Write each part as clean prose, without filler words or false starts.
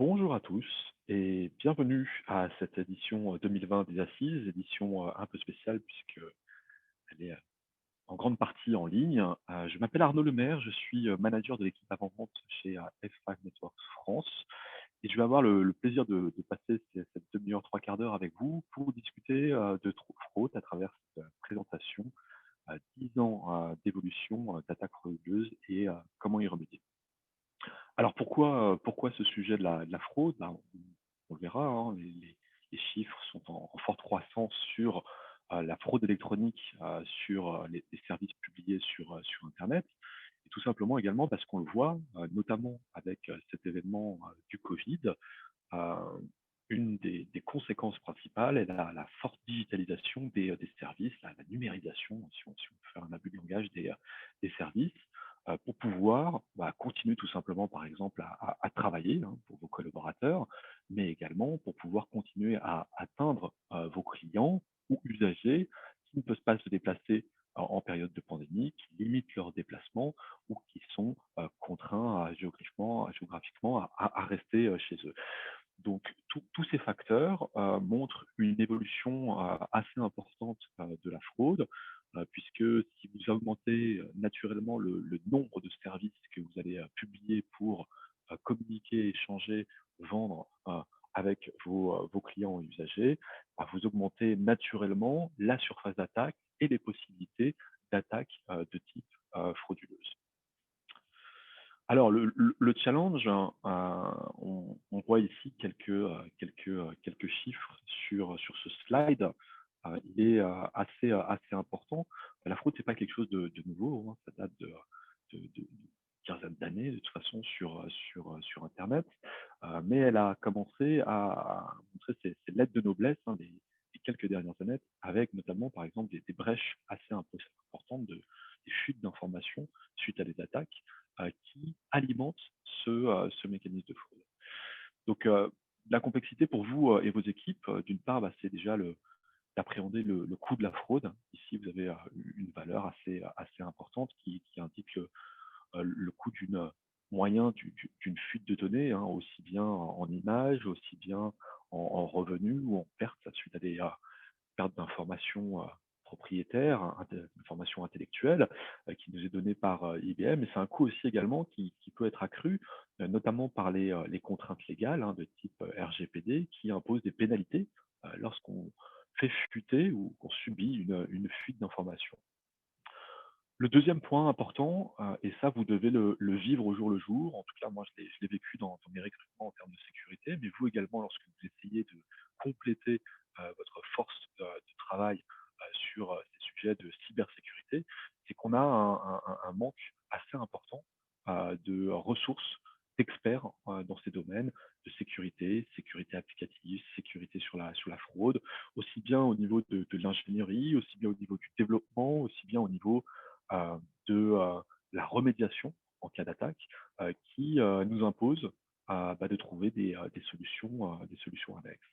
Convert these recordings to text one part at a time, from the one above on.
Bonjour à tous et bienvenue à cette édition 2020 des Assises, édition un peu spéciale puisqu'elle est en grande partie en ligne. Je m'appelle Arnaud Lemaire, je suis manager de l'équipe avant-vente chez F5 Networks France et je vais avoir le plaisir de passer cette demi-heure, trois quarts d'heure avec vous pour discuter de fraude à travers cette présentation, 10 ans d'évolution d'attaques frauduleuses et comment y remédier. Alors pourquoi ce sujet de la fraude? Ben, on le verra, hein, les chiffres sont en forte croissance sur, la fraude électronique, sur, les services publiés sur internet et tout simplement également parce qu'on le voit, notamment avec, cet événement, du covid, une des conséquences principales est la forte digitalisation des services, la numérisation, si on peut faire un abus de langage, des services, pour pouvoir, continuer tout simplement, par exemple, à travailler, hein, pour vos collaborateurs, mais également pour pouvoir continuer à atteindre, vos clients ou usagers qui ne peuvent pas se déplacer en période de pandémie, qui limitent leurs déplacements ou qui sont, contraints, géographiquement à rester, chez eux. Donc tous ces facteurs, montrent une évolution, assez importante, de la fraude, puisque si vous augmentez, naturellement le nombre de services que vous allez, publier pour, communiquer, échanger, vendre, avec vos clients et usagers, vous augmentez naturellement la surface d'attaque et les possibilités d'attaque, de type, frauduleuse. Alors le challenge, hein, on voit ici quelques chiffres sur ce slide. Il est, assez important. La fraude, c'est pas quelque chose de nouveau, hein, ça date de quinzaine d'années de toute façon sur internet. Mais elle a commencé à montrer ses lettres de noblesse, hein, les quelques dernières années, avec notamment, par exemple, des brèches assez importantes, des fuites d'informations suite à des attaques qui alimente ce mécanisme de fraude. Donc, la complexité pour vous et vos équipes, d'une part, c'est déjà d'appréhender le coût de la fraude. Ici, vous avez une valeur assez importante qui indique le coût d'une fuite de données, hein, aussi bien en images, aussi bien en revenus ou en pertes suite à des perte d'informations propriétaires, d'informations intellectuelles, qui nous est donnée par IBM. Et c'est un coût aussi également qui peut être accru, notamment par les contraintes légales, hein, de type RGPD, qui imposent des pénalités lorsqu'on fait fuiter ou qu'on subit une fuite d'informations. Le deuxième point important, et ça vous devez le vivre au jour le jour, en tout cas moi je l'ai vécu dans mes recrutements en termes de sécurité, mais vous également lorsque vous essayez de compléter, votre force de travail, sur, ces sujets de cybersécurité, c'est qu'on a un manque assez important, de ressources, d'experts, dans ces domaines de sécurité, sécurité applicative, sécurité sur la fraude, aussi bien au niveau de l'ingénierie, aussi bien au niveau du développement, aussi bien au niveau de la remédiation en cas d'attaque, qui nous impose de trouver des solutions annexes.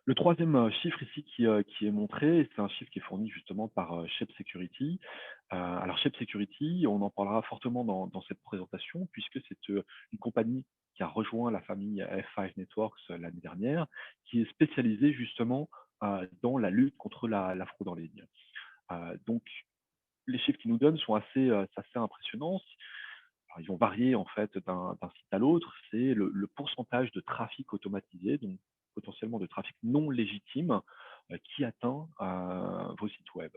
Le troisième chiffre ici qui est montré, et c'est un chiffre qui est fourni justement par Shape Security. Alors Shape Security, on en parlera fortement dans cette présentation, puisque c'est une compagnie qui a rejoint la famille F5 Networks l'année dernière, qui est spécialisée justement dans la lutte contre la fraude en ligne. Donc les chiffres qu'ils nous donnent sont c'est assez impressionnants. Alors, ils vont varier en fait d'un site à l'autre. C'est le pourcentage de trafic automatisé, donc potentiellement de trafic non légitime, qui atteint vos sites web.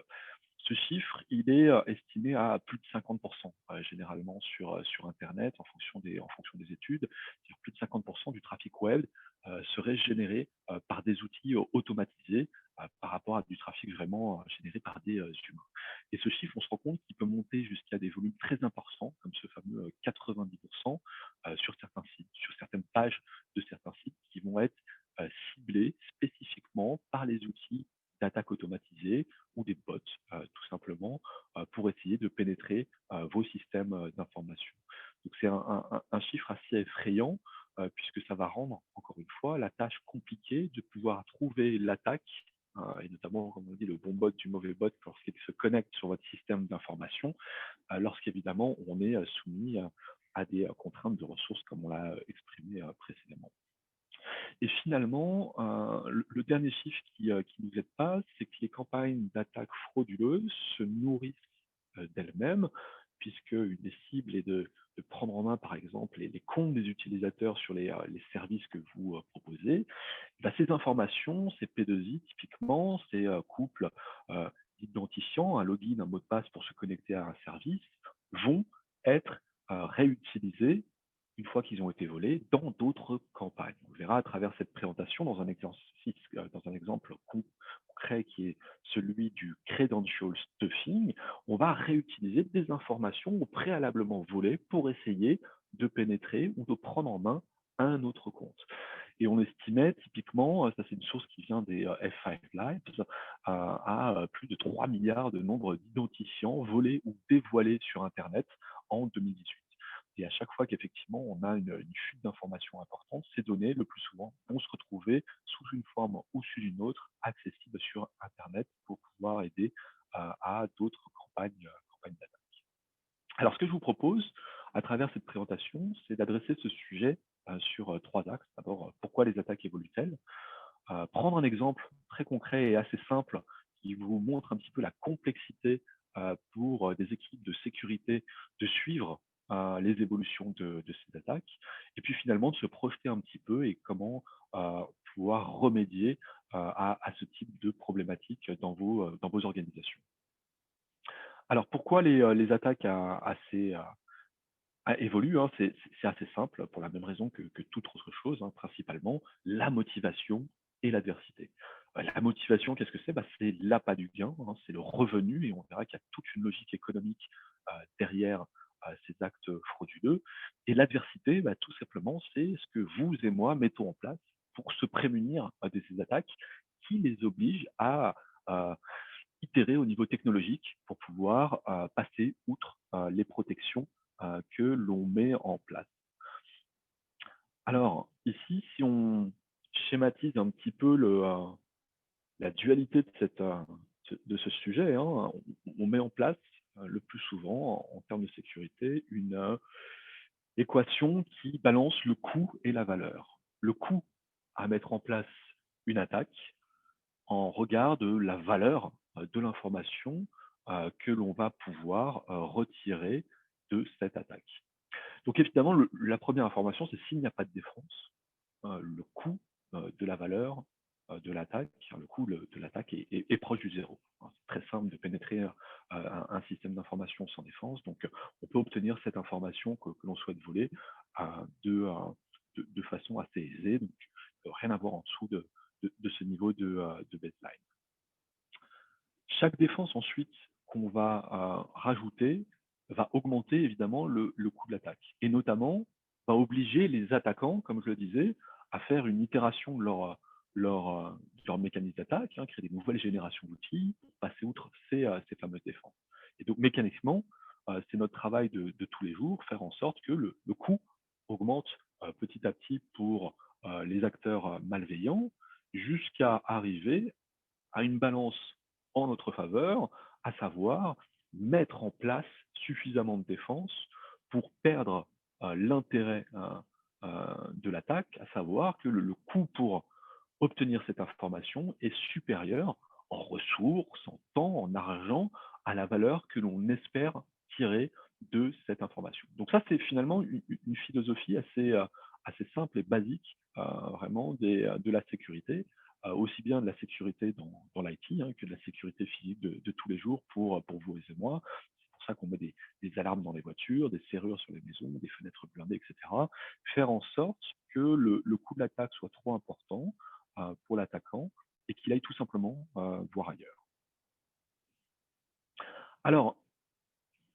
Ce chiffre, il est estimé à plus de 50%, généralement sur internet en fonction des études. C'est-à-dire plus de 50% du trafic web serait généré par des outils automatisés par rapport à du trafic vraiment généré par des humains. Et ce chiffre, on se rend compte qu'il peut monter jusqu'à des volumes très importants, comme ce fameux 90%, sur certains sites, sur certaines pages de certains sites qui vont être ciblés spécifiquement par les outils d'attaque automatisée ou des bots, tout simplement, pour essayer de pénétrer vos systèmes d'information. Donc c'est un chiffre assez effrayant, puisque ça va rendre, encore une fois, la tâche compliquée de pouvoir trouver l'attaque, et notamment, comme on dit, le bon bot du mauvais bot lorsqu'il se connecte sur votre système d'information, lorsqu'évidemment on est soumis à des contraintes de ressources comme on l'a exprimé précédemment. Et finalement, le dernier chiffre qui nous aide pas, c'est que les campagnes d'attaques frauduleuses se nourrissent d'elles-mêmes, puisque une des cibles est de prendre en main, par exemple, les comptes des utilisateurs sur les services que vous proposez. Bah, ces informations, ces P2I, typiquement, ces couples d'identifiants, un login, un mot de passe pour se connecter à un service, vont être réutilisés une fois qu'ils ont été volés dans d'autres campagnes. On verra à travers cette présentation dans un exercice, dans un exemple concret qui est celui du credential stuffing. On va réutiliser des informations préalablement volées pour essayer de pénétrer ou de prendre en main un autre compte. Et on estimait typiquement, ça c'est une source qui vient des F5 Labs, à plus de 3 milliards de nombre d'identifiants volés ou dévoilés sur Internet en 2018. Et à chaque fois qu'effectivement on a une chute d'informations importante, ces données, le plus souvent, vont se retrouver sous une forme ou sous une autre, accessibles sur Internet pour pouvoir aider à d'autres campagnes d'attaque. Alors, ce que je vous propose, à travers cette présentation, c'est d'adresser ce sujet sur trois axes. D'abord, pourquoi les attaques évoluent-elles? Prendre un exemple très concret et assez simple qui vous montre un petit peu la complexité pour des équipes de sécurité de suivre les évolutions de ces attaques, et puis finalement de se projeter un petit peu et comment pouvoir remédier à ce type de problématique dans vos organisations. Alors, pourquoi les attaques évoluent, hein, c'est assez simple, pour la même raison que toute autre chose, hein, principalement la motivation et l'adversité. La motivation, qu'est-ce que c'est? Bah, c'est l'appât du gain, hein, c'est le revenu, et on verra qu'il y a toute une logique économique derrière ces actes frauduleux. Et l'adversité, bah, tout simplement, c'est ce que vous et moi mettons en place pour se prémunir de ces attaques qui les obligent à euh, itérer au niveau technologique pour pouvoir passer outre les protections que l'on met en place. Alors, ici, si on schématise un petit peu la dualité de ce sujet, hein, on met en place le plus souvent, en termes de sécurité, une équation qui balance le coût et la valeur. Le coût à mettre en place une attaque en regard de la valeur de l'information que l'on va pouvoir retirer de cette attaque. Donc évidemment, la première information, c'est s'il n'y a pas de défense, le coût de la valeur de l'attaque, le coût de l'attaque est proche du zéro. Hein. C'est très simple de pénétrer un système d'information sans défense, donc on peut obtenir cette information que l'on souhaite voler euh, de, euh, de façon assez aisée, donc rien à voir en dessous de ce niveau de baseline. Chaque défense ensuite qu'on va rajouter va augmenter évidemment le coût de l'attaque, et notamment va obliger les attaquants, comme je le disais, à faire une itération de leur mécanisme d'attaque, hein, créer des nouvelles générations d'outils pour passer outre ces fameuses défenses. Et donc mécaniquement, c'est notre travail de tous les jours, faire en sorte que le coût augmente petit à petit pour les acteurs malveillants, jusqu'à arriver à une balance en notre faveur, à savoir mettre en place suffisamment de défense pour perdre l'intérêt de l'attaque, à savoir que le coût pour obtenir cette information est supérieur en ressources, en temps, en argent, à la valeur que l'on espère tirer de cette information. Donc ça, c'est finalement une philosophie assez simple et basique, vraiment de la sécurité, aussi bien de la sécurité dans l'IT que de la sécurité physique de tous les jours pour vous et moi. C'est pour ça qu'on met des alarmes dans les voitures, des serrures sur les maisons, des fenêtres blindées, etc. Faire en sorte que le coût de l'attaque soit trop important pour l'attaquant et qu'il aille tout simplement voir ailleurs. Alors,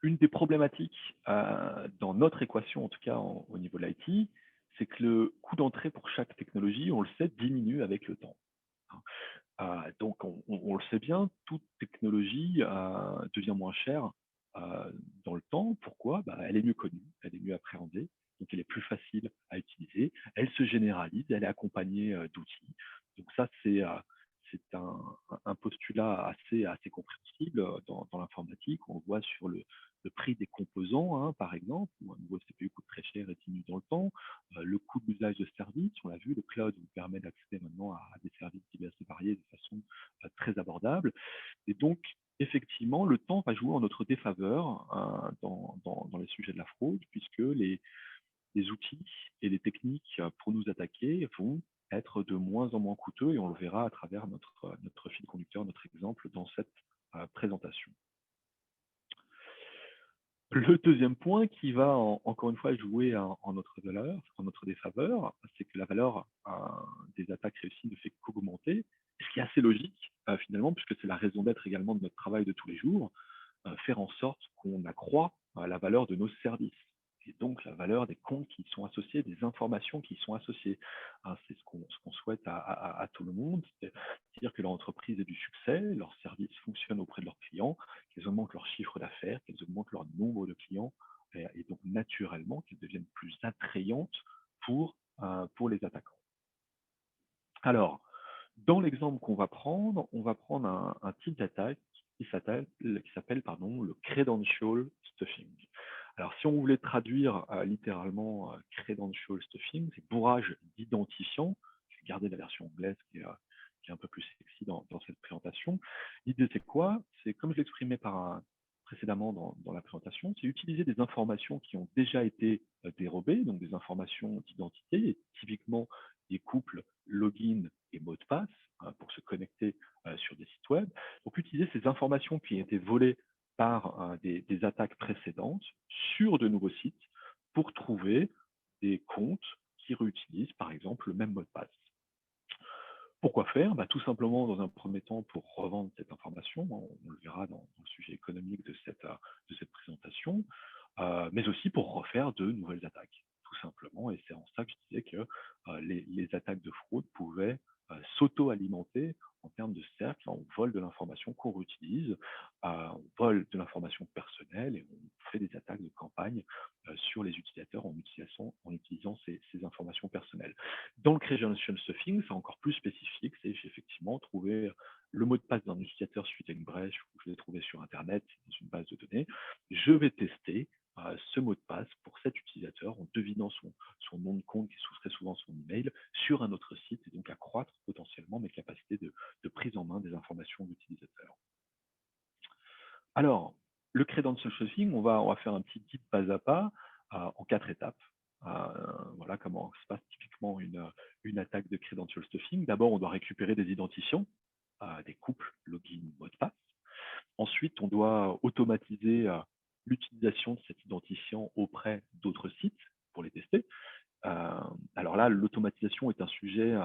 une des problématiques dans notre équation, en tout cas au niveau de l'IT, c'est que le coût d'entrée pour chaque technologie, on le sait, diminue avec le temps. Donc, on le sait bien, toute technologie devient moins chère dans le temps. Pourquoi? Elle est mieux connue, elle est mieux appréhendée, donc elle est plus facile à utiliser, elle se généralise, elle est accompagnée d'outils. Donc ça, c'est un postulat assez compréhensible dans l'informatique. On le voit sur le prix des composants, hein, par exemple, où un nouveau CPU coûte très cher et diminue dans le temps. Le coût de l'usage de services, on l'a vu, le cloud vous permet d'accéder maintenant à des services divers et variés de façon très abordable. Et donc, effectivement, le temps va jouer en notre défaveur dans les sujets de la fraude, puisque les outils et les techniques pour nous attaquer vont être de moins en moins coûteux et on le verra à travers notre fil conducteur, notre exemple dans cette présentation. Le deuxième point qui va encore une fois jouer en notre défaveur, c'est que la valeur des attaques réussies ne fait qu'augmenter, ce qui est assez logique finalement, puisque c'est la raison d'être également de notre travail de tous les jours, faire en sorte qu'on accroît la valeur de nos services et donc la valeur des comptes qui y sont associés, des informations qui y sont associées. Hein, c'est ce qu'on souhaite à tout le monde, c'est-à-dire que leur entreprise ait du succès, leurs services fonctionnent auprès de leurs clients, qu'elles augmentent leur chiffre d'affaires, qu'elles augmentent leur nombre de clients et donc naturellement qu'elles deviennent plus attrayantes pour les attaquants. Alors, dans l'exemple qu'on va prendre, on va prendre un type d'attaque qui s'appelle le credential stuffing. Alors, si on voulait traduire littéralement credential stuffing, c'est bourrage d'identifiants. Je vais garder la version anglaise qui est un peu plus sexy dans cette présentation. L'idée, c'est quoi? C'est comme je l'exprimais précédemment dans la présentation, c'est utiliser des informations qui ont déjà été dérobées, donc des informations d'identité, et typiquement des couples login et mot de passe pour se connecter sur des sites web. Donc, utiliser ces informations qui ont été volées par des attaques précédentes sur de nouveaux sites pour trouver des comptes qui réutilisent, par exemple, le même mot de passe. Pourquoi faire? Tout simplement, dans un premier temps, pour revendre cette information, on le verra dans le sujet économique de cette présentation, mais aussi pour refaire de nouvelles attaques, tout simplement. Et c'est en ça que je disais que les attaques de fraude pouvaient s'auto-alimenter en termes de cercle. On vole de l'information qu'on réutilise, on vole de l'information personnelle et on fait des attaques de campagne sur les utilisateurs en utilisant ces informations personnelles. Dans le credential stuffing, c'est encore plus spécifique, c'est effectivement trouver le mot de passe d'un utilisateur suite à une brèche ou je l'ai trouvé sur Internet dans une base de données. Je vais tester ce mot de passe pour cet utilisateur en devinant son nom de compte qui serait souvent son email sur un autre site et donc accroître potentiellement mes capacités de prise en main des informations de l'utilisateur. Alors, le credential stuffing, on va faire un petit guide pas à pas en 4 étapes. Voilà comment se passe typiquement une attaque de credential stuffing. D'abord, on doit récupérer des identifiants, des couples, login, mot de passe. Ensuite, on doit automatiser l'utilisation de cet identifiant auprès d'autres sites pour les tester. Alors là, l'automatisation est un sujet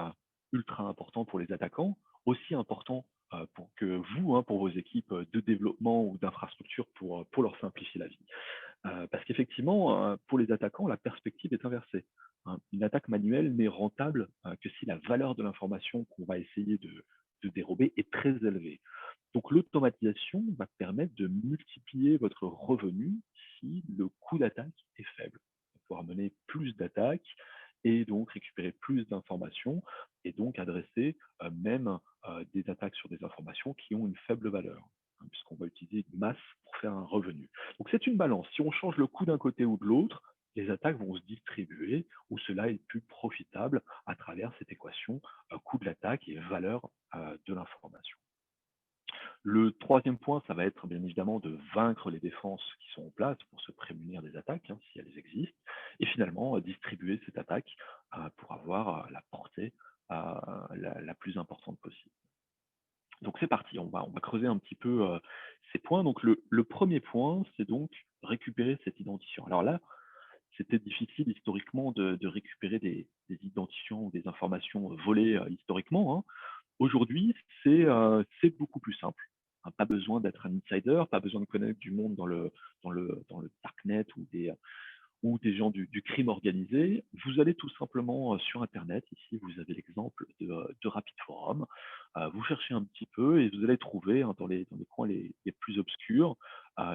ultra important pour les attaquants, aussi important pour que vous, hein, pour vos équipes de développement ou d'infrastructure, pour leur simplifier la vie. Parce qu'effectivement, pour les attaquants, la perspective est inversée. Hein. Une attaque manuelle n'est rentable que si la valeur de l'information qu'on va essayer de dérober est très élevée. Donc l'automatisation va permettre de multiplier votre revenu si le coût d'attaque est faible. On va pouvoir mener plus d'attaques et donc récupérer plus d'informations et donc adresser même des attaques sur des informations qui ont une faible valeur, hein, puisqu'on va utiliser une masse pour faire un revenu. Donc c'est une balance. Si on change le coût d'un côté ou de l'autre, les attaques vont se distribuer où cela est plus profitable à travers cette équation coût de l'attaque et valeur de l'information. Le troisième point, ça va être bien évidemment de vaincre les défenses qui sont en place pour se prémunir des attaques, hein, si elles existent, et finalement distribuer cette attaque pour avoir la portée la plus importante possible. Donc c'est parti, on va creuser un petit peu ces points. Donc le premier point, c'est donc récupérer cet identifiant. Alors là, c'était difficile historiquement de récupérer des identifiants ou des informations volées historiquement, hein. Aujourd'hui, c'est beaucoup plus simple. Hein, pas besoin d'être un insider, pas besoin de connaître du monde dans le darknet ou des gens du crime organisé. Vous allez tout simplement sur Internet. Ici, vous avez l'exemple de Rapid Forum. Vous cherchez un petit peu et vous allez trouver, hein, dans les coins les plus obscurs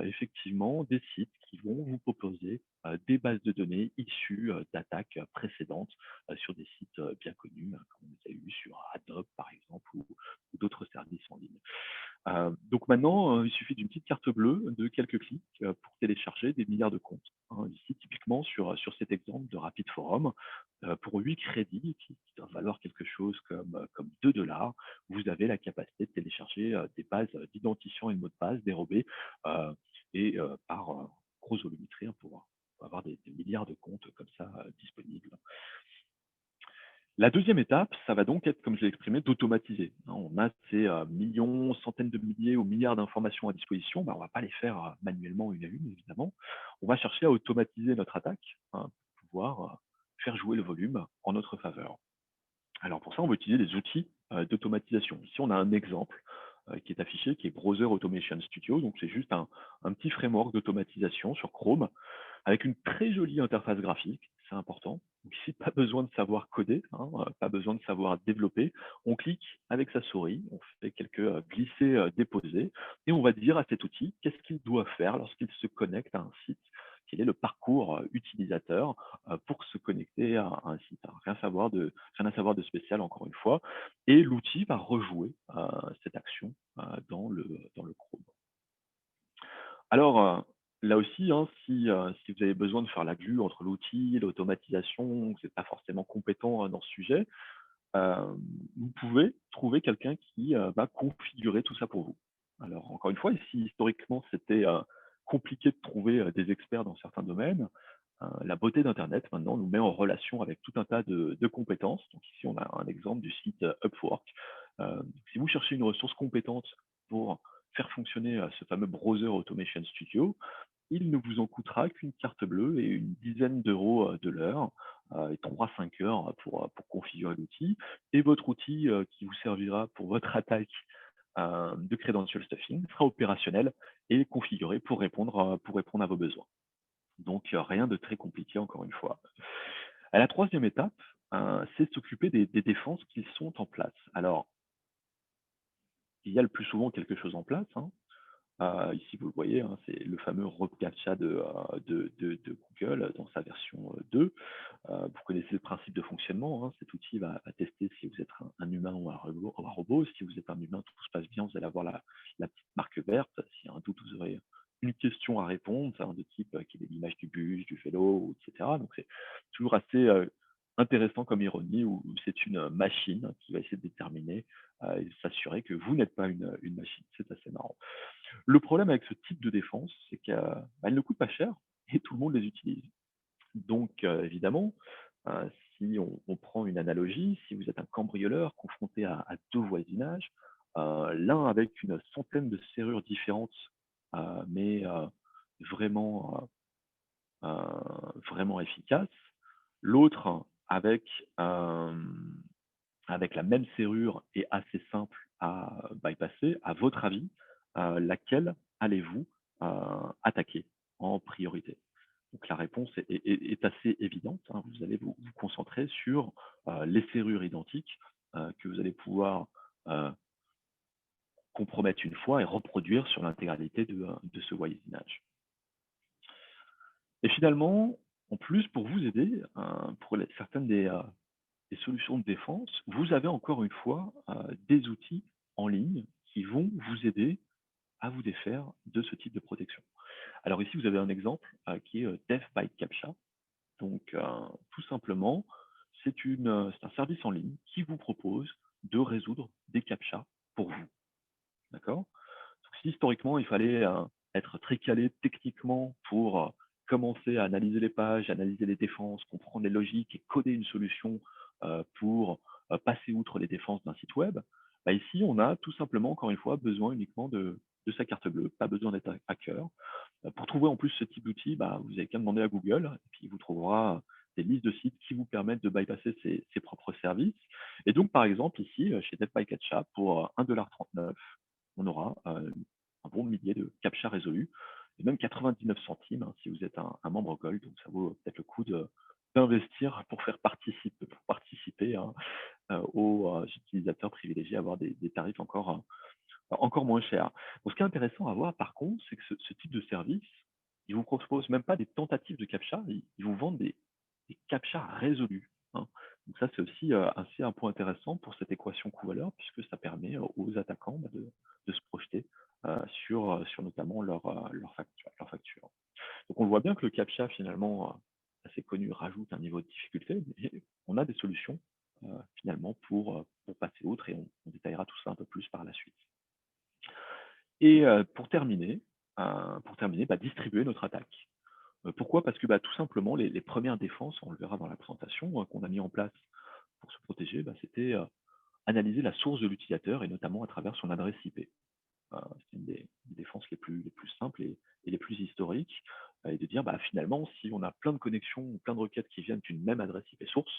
effectivement des sites qui vont vous proposer, des bases de données issues, d'attaques, précédentes, sur des sites, bien connus, hein, comme on les a eu sur Adobe par exemple ou d'autres services en ligne. Donc maintenant, il suffit d'une petite carte bleue, de quelques clics, pour télécharger des milliards de comptes, hein. Ici, typiquement sur cet exemple de Rapid Forum, pour 8 crédits qui doivent valoir quelque chose comme 2 $, vous avez la capacité de télécharger, des bases, d'identifiants et de mots de passe dérobés, heu par, grosse volumétrie, hein, pour avoir des milliards de comptes comme ça, disponibles. La deuxième étape, ça va donc être, comme je l'ai exprimé, d'automatiser, hein. On a ces, millions, centaines de milliers ou milliards d'informations à disposition, bah, on va pas les faire, manuellement une à une évidemment. On va chercher à automatiser notre attaque, hein, pour pouvoir, faire jouer le volume en notre faveur. Alors pour ça, on va utiliser des outils, d'automatisation. Ici, on a un exemple, qui est affiché, qui est Browser Automation Studio, donc c'est juste un petit framework d'automatisation sur Chrome avec une très jolie interface graphique, c'est important. Donc ici, pas besoin de savoir coder, hein, pas besoin de savoir développer. On clique avec sa souris, on fait quelques glisser, déposer, et on va dire à cet outil qu'est-ce qu'il doit faire lorsqu'il se connecte à un site. Quel est le parcours utilisateur pour se connecter à un site, hein. Rien à savoir de spécial encore une fois. Et l'outil va rejouer cette action dans le Chrome. Alors, là aussi, hein, si vous avez besoin de faire la glue entre l'outil, l'automatisation, que vous êtes pas forcément compétent, dans ce sujet, hem, vous pouvez trouver quelqu'un qui, va configurer tout ça pour vous. Alors encore une fois, si historiquement c'était, compliqué de trouver, des experts dans certains domaines, la beauté d'internet maintenant nous met en relation avec tout un tas de compétences. Donc ici, on a un exemple du site, Upwork. Si vous cherchez une ressource compétente pour faire fonctionner, ce fameux Browser Automation Studio, il ne vous en coûtera qu'une carte bleue et une dizaine d'euros, de l'heure, et 3 à 5 heures pour configurer l'outil, et votre outil, qui vous servira pour votre attaque, de credential stuffing sera opérationnel et configuré pour répondre à vos besoins. Donc, rien de très compliqué encore une fois. À la troisième étape, c'est s'occuper des défenses qui sont en place. Alors, il y a le plus souvent quelque chose en place, hein. Ici, vous le voyez, hein, c'est le fameux reCAPTCHA de Google dans sa version, 2. Vous connaissez le principe de fonctionnement, hein. Cet outil va tester si vous êtes un humain ou un robot. Si vous êtes un humain, tout se passe bien, vous allez avoir la petite marque verte. S'il y a un doute, vous aurez une question à répondre, hein, de type, quelle est l'image du bus, du vélo, ou et cetera. Donc c'est toujours assez, intéressant comme ironie, où c'est une machine qui va essayer de déterminer, et de s'assurer que vous n'êtes pas une machine. C'est assez marrant. Le problème avec ce type de défense, c'est qu'elles ne coûtent pas cher et tout le monde les utilise. Donc, évidemment, si on prend une analogie, si vous êtes un cambrioleur confronté à 2 voisinages, l'un avec une centaine de serrures différentes, mais vraiment, vraiment efficaces, l'autre avec, avec la même serrure et assez simple à bypasser, à votre avis, laquelle allez-vous, attaquer en priorité? Donc la réponse est assez évidente, hein. Vous allez vous concentrer sur, les serrures identiques, que vous allez pouvoir, heu, compromettre une fois et reproduire sur l'intégralité de ce voisinage. Et finalement, en plus, pour vous aider, pour certaines des solutions de défense, vous avez encore une fois, des outils en ligne qui vont vous aider à vous défaire de ce type de protection. Alors ici, vous avez un exemple, qui est, Death by Captcha. Donc, tout simplement, c'est un service en ligne qui vous propose de résoudre des captchas pour vous, d'accord? Donc si historiquement, il fallait, être très calé techniquement pour, commencer à analyser les pages, analyser les défenses, comprendre les logiques et coder une solution, pour, passer outre les défenses d'un site web, bah, ici, on a tout simplement, encore une fois, besoin uniquement de sa carte bleue, pas besoin d'être hacker. Pour trouver en plus ce type d'outil, bah, vous avez qu'à demander à Google et puis il vous trouvera des listes de sites qui vous permettent de bypasser ses propres services. Et donc, par exemple, ici, chez DeadbyCAPTCHA, pour, 1,39 $, on aura, un bon millier de captchas résolus et même 99 centimes, hein, si vous êtes un membre Gold. Donc ça vaut peut-être le coup d'investir pour participer, hein, aux, utilisateurs privilégiés à avoir des tarifs encore, encore moins cher. Donc ce qui est intéressant à voir par contre, c'est que ce type de service, ils vous proposent même pas des tentatives de captcha, ils vous vendent des captchas résolus, hein. Donc ça, c'est aussi, ainsi un point intéressant pour cette équation coût-valeur puisque ça permet, aux attaquants, bah, de se projeter, sur notamment leur facture. Donc on voit bien que le captcha finalement, assez connu, rajoute un niveau de difficulté, mais on a des solutions, finalement pour passer outre et on détaillera tout ça un peu plus par la suite. Et pour terminer, bah, distribuer notre attaque. Pourquoi? Parce que, bah, tout simplement les 1 défenses, on le verra dans la présentation, qu'on a mis en place pour se protéger, bah, c'était, analyser la source de l'utilisateur et notamment à travers son adresse IP. C'est une des défenses les plus simples et les plus historiques, et de dire, bah, finalement, si on a plein de connexions ou plein de requêtes qui viennent d'une même adresse IP source,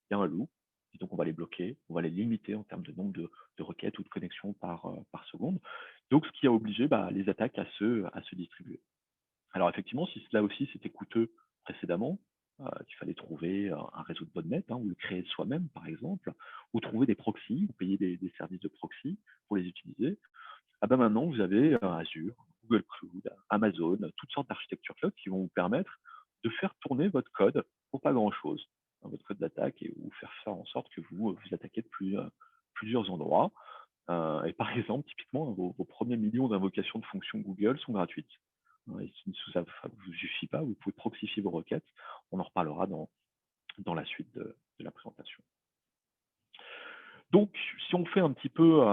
il y a un loup et donc on va les bloquer, on va les limiter en termes de nombre de requêtes ou de connexions par seconde. Donc ce qui a obligé, bah, les attaques à se distribuer. Alors effectivement, si cela aussi c'était coûteux précédemment, qu'il fallait trouver un réseau de botnet, hein, ou le créer soi-même par exemple, ou trouver des proxys, ou payer des services de proxy pour les utiliser, ah ben maintenant, vous avez Azure, Google Cloud, Amazon, toutes sortes d'architectures cloud qui vont vous permettre de faire tourner votre code pour pas grand-chose, hein, votre code d'attaque, et ou faire en sorte que vous attaquez de plusieurs endroits. Et par exemple, typiquement, vos premiers millions d'invocations de fonctions Google sont gratuites. Et si ça ne vous suffit pas, vous pouvez proxifier vos requêtes. On en reparlera dans la suite de la présentation. Donc, si on fait un petit peu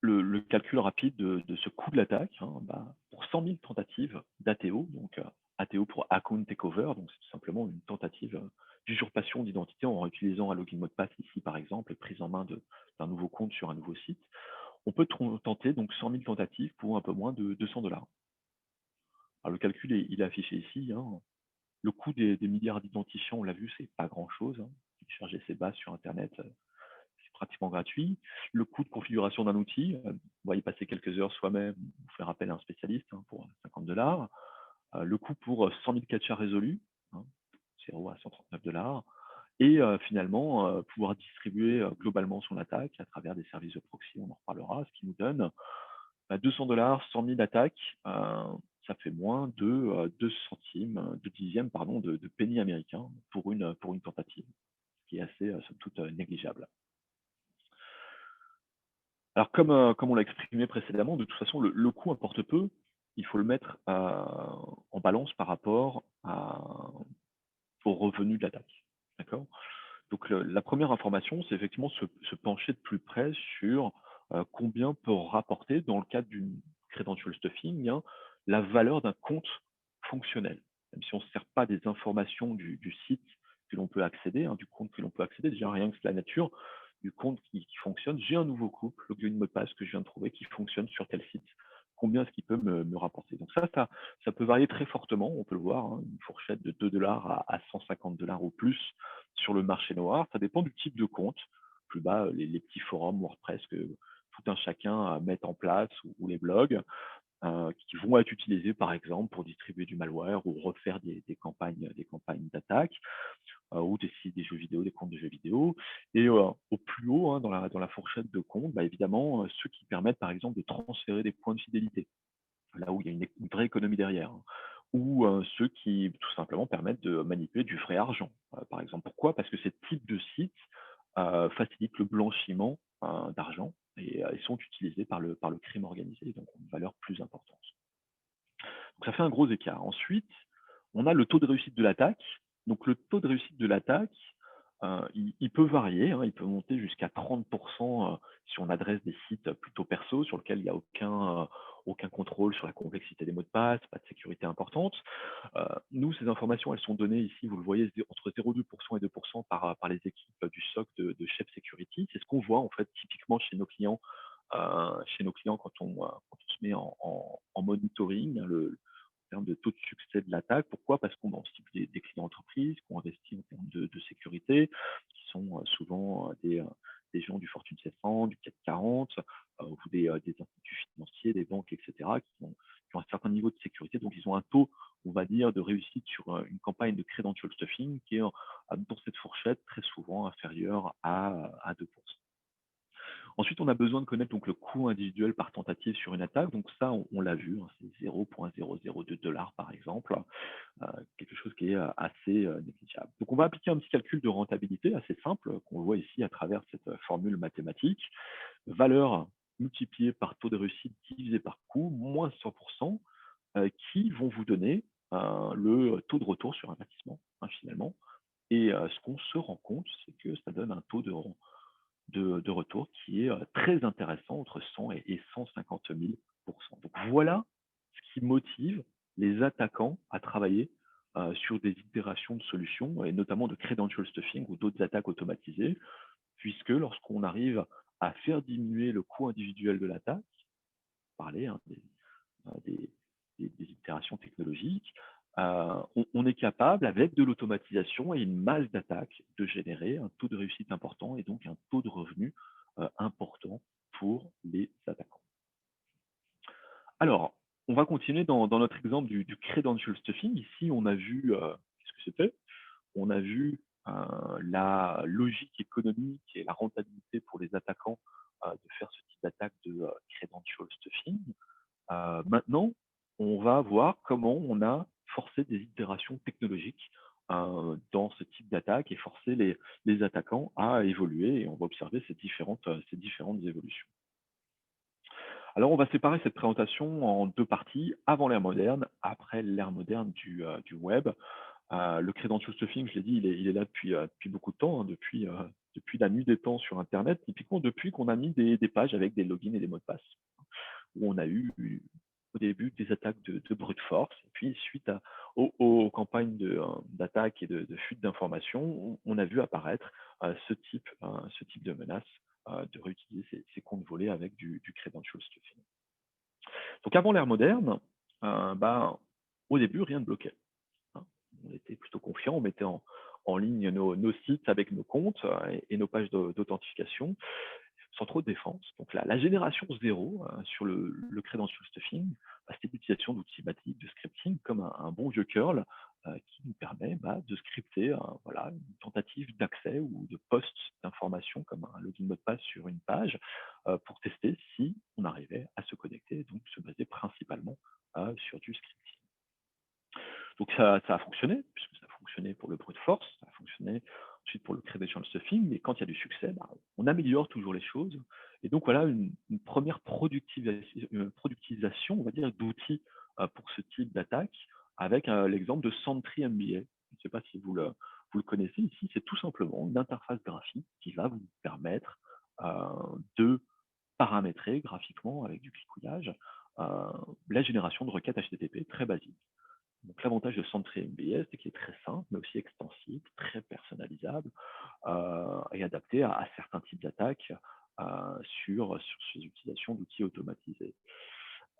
le calcul rapide de ce coût de l'attaque, hein, bah, pour 100 000 tentatives d'ATO, donc ATO pour Account Takeover, donc c'est tout simplement une tentative d'usurpation d'identité en utilisant un login mot de passe ici par exemple, et prise en main d'un nouveau compte sur un nouveau site. On peut tenter donc 100 000 tentatives pour un peu moins de 200 $. Alors le calcul il est affiché ici, hein. Le coût des milliards d'identifiants, on l'a vu, c'est pas grand-chose, hein. Télécharger ces bases sur Internet, c'est pratiquement gratuit. Le coût de configuration d'un outil, on va y passer quelques heures soi-même ou faire appel à un spécialiste, hein, pour 50 $. Le coût pour 100 000 captchas résolus, hein, 0 à 139 $. Et finalement, pouvoir distribuer globalement son attaque à travers des services de proxy, on en reparlera, ce qui nous donne 200 $, 100 000 attaques, ça fait moins de 2 centimes, 2 dixièmes pardon, de penny américain pour une tentative, ce qui est assez, somme toute, négligeable. Alors comme on l'a exprimé précédemment, de toute façon, le coût importe peu. Il faut le mettre en balance par rapport aux revenus de l'attaque. D'accord? Donc la première information, c'est effectivement se pencher de plus près sur combien peut rapporter, dans le cadre d'une credential stuffing, hein, la valeur d'un compte fonctionnel. Même si on ne se sert pas des informations du site que l'on peut accéder, hein, du compte que l'on peut accéder, déjà rien que c'est la nature du compte qui fonctionne. J'ai un nouveau couple, login mot de passe que je viens de trouver qui fonctionne sur tel site. Combien est-ce qu'il peut me rapporter? Donc ça peut varier très fortement, on peut le voir, hein, une fourchette de 2 $ à 150 $ ou plus sur le marché noir. Ça dépend du type de compte. Plus bas, les petits forums WordPress que tout un chacun met en place, ou les blogs, qui vont être utilisés par exemple pour distribuer du malware ou refaire des campagnes d'attaque, ou des jeux vidéo, des comptes de jeux vidéo. Et au plus haut, hein, dans la fourchette de comptes, bah, évidemment, ceux qui permettent par exemple de transférer des points de fidélité, là où il y a une vraie économie derrière, hein. Ou ceux qui tout simplement permettent de manipuler du vrai argent, par exemple. Pourquoi? Parce que ces types de sites facilitent le blanchiment d'argent, et ils sont utilisés par le crime organisé, donc ont une valeur plus importante. Donc ça fait un gros écart. Ensuite, on a le taux de réussite de l'attaque. Donc le taux de réussite de l'attaque, il peut varier, hein, il peut monter jusqu'à 30 si on adresse des sites plutôt perso sur lesquels il n'y a aucun contrôle sur la complexité des mots de passe, pas de sécurité importante. Nous, ces informations, elles sont données ici, vous le voyez, entre 0,2 et 2 par les équipes du SOC de Chef Security. C'est ce qu'on voit en fait typiquement chez nos clients quand on se met en monitoring, en termes de taux de succès de l'attaque. Pourquoi? Parce qu'on cible des clients entreprises, qui ont investi en termes de sécurité, qui sont souvent des gens du Fortune 700, du CAC 40, ou des instituts financiers, des banques, etc., qui ont un certain niveau de sécurité. Donc, ils ont un taux, on va dire, de réussite sur une campagne de credential stuffing qui est dans cette fourchette très souvent inférieure à 2%. Ensuite, on a besoin de connaître donc le coût individuel par tentative sur une attaque. Donc ça, on l'a vu, hein, c'est 0,002 $ par exemple, heu, quelque chose qui est, assez, négligeable. Donc on va appliquer un petit calcul de rentabilité assez simple, qu'on voit ici à travers cette, formule mathématique. Valeur multipliée par taux de réussite divisé par coût, moins 100, qui vont vous donner, le taux de retour sur investissement, hein, finalement. Et ce qu'on se rend compte, c'est que ça donne un taux de retour qui est, très intéressant entre 100 et 150 000. Donc voilà ce qui motive les attaquants à travailler, sur des itérations de solutions et notamment de credential stuffing ou d'autres attaques automatisées, puisque lorsqu'on arrive à faire diminuer le coût individuel de l'attaque, parler, hein, des des itérations technologiques, on est capable, avec de l'automatisation et une masse d'attaques, de générer un taux de réussite important et donc un taux de revenu, important pour les attaquants. Alors, on va continuer dans notre exemple du credential stuffing. Ici, on a vu, qu'est-ce que c'était? On a vu, la logique économique et la rentabilité pour les attaquants, de faire ce type d'attaque de, credential stuffing. Maintenant, on va voir comment on a forcé des itérations technologiques, dans ce type d'attaque et forcé les attaquants à évoluer et on va observer ces différentes évolutions. Alors on va séparer cette présentation en 2 parties, avant l'ère moderne, après l'ère moderne du web. Le credential stuffing, je l'ai dit, il est là depuis beaucoup de temps, hein, depuis la nuit des temps sur internet, typiquement depuis qu'on a mis des pages avec des logins et des mots de passe, où on a eu au début des attaques de brute force. Et puis suite aux campagnes d'attaque et de fuite d'informations, on a vu apparaître ce type de menace, de réutiliser ces comptes volés avec du credential stuffing. Donc avant l'ère moderne, ben, au début, rien ne bloquait, hein. On était plutôt confiants, on mettait en ligne nos sites avec nos comptes et nos pages d'authentification sans trop de défense. Donc la génération 0 sur le credential stuffing, c'était l'utilisation d'outils basiques de scripting comme un bon vieux curl qui nous permet de scripter voilà, une tentative d'accès ou de post d'information comme un login mot de passe sur une page pour tester si on arrivait à se connecter, donc se baser principalement sur du scripting. Donc ça a fonctionné, puisque ça a fonctionné pour le brute force, ça a fonctionné ensuite pour le credential stuffing, mais quand il y a du succès, on améliore toujours les choses. Et donc voilà une première productisation, on va dire, d'outils pour ce type d'attaque, avec l'exemple de Sentry MBA. Je ne sais pas si vous le connaissez ici, c'est tout simplement une interface graphique qui va vous permettre de paramétrer graphiquement avec du cliquouillage euh, la génération de requêtes HTTP très basiques. Donc l'avantage de Sentry MBS, c'est qu'il est très simple, mais aussi extensible, très personnalisable et adapté à certains types d'attaques sur ces utilisations d'outils automatisés.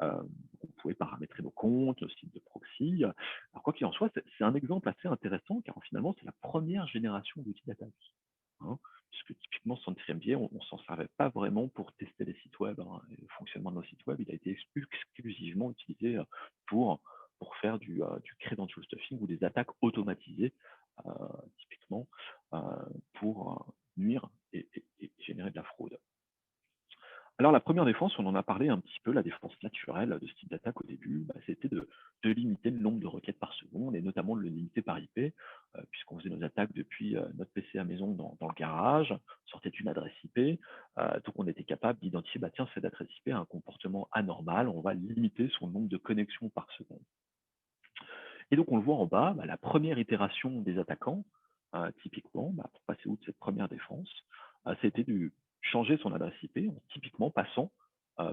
Vous pouvez paramétrer vos comptes, le site de proxy. Alors quoi qu'il en soit, c'est un exemple assez intéressant car finalement c'est la première génération d'outils d'attaque, hein, puisque typiquement SentryMBA, on ne s'en servait pas vraiment pour tester les sites web, hein, et le fonctionnement de nos sites web, il a été exclusivement utilisé pour, faire du credential stuffing ou des attaques automatisées, euh, typiquement euh, pour nuire et générer de la fraude. Alors la première défense, on en a parlé un petit peu, la défense naturelle de ce type d'attaque au début, c'était de limiter le nombre de requêtes par seconde et notamment de le limiter par IP, puisqu'on faisait nos attaques depuis notre PC à maison dans le garage, on sortait d'une adresse IP, donc on était capable d'identifier, tiens, cette adresse IP a un comportement anormal, on va limiter son nombre de connexions par seconde. Et donc on le voit en bas, la première itération des attaquants, typiquement, pour passer outre cette première défense, c'était de changer son adresse IP en typiquement passant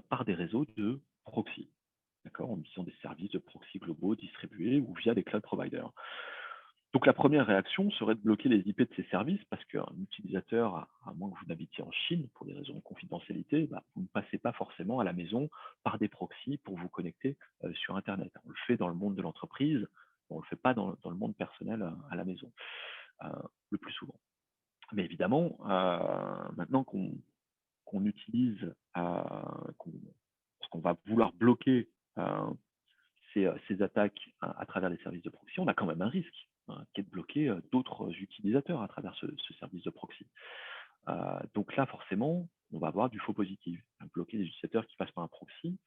par des réseaux de proxy, d'accord, en utilisant des services de proxy globaux distribués ou via des cloud providers. Donc la première réaction serait de bloquer les IP de ces services parce qu'un utilisateur, à moins que vous n'habitiez en Chine pour des raisons de confidentialité, vous ne passez pas forcément à la maison par des proxys pour vous connecter sur Internet. On le fait dans le monde de l'entreprise, on ne le fait pas dans le monde personnel à la maison, euh, le plus souvent. Mais évidemment, maintenant qu'on utilise, qu'on va vouloir bloquer ces attaques à travers les services de proxy, on a quand même un risque, hein, qui est de bloquer d'autres utilisateurs à travers ce service de proxy. Donc là, forcément, on va avoir du faux positif. Bloquer les utilisateurs qui passent par un proxy,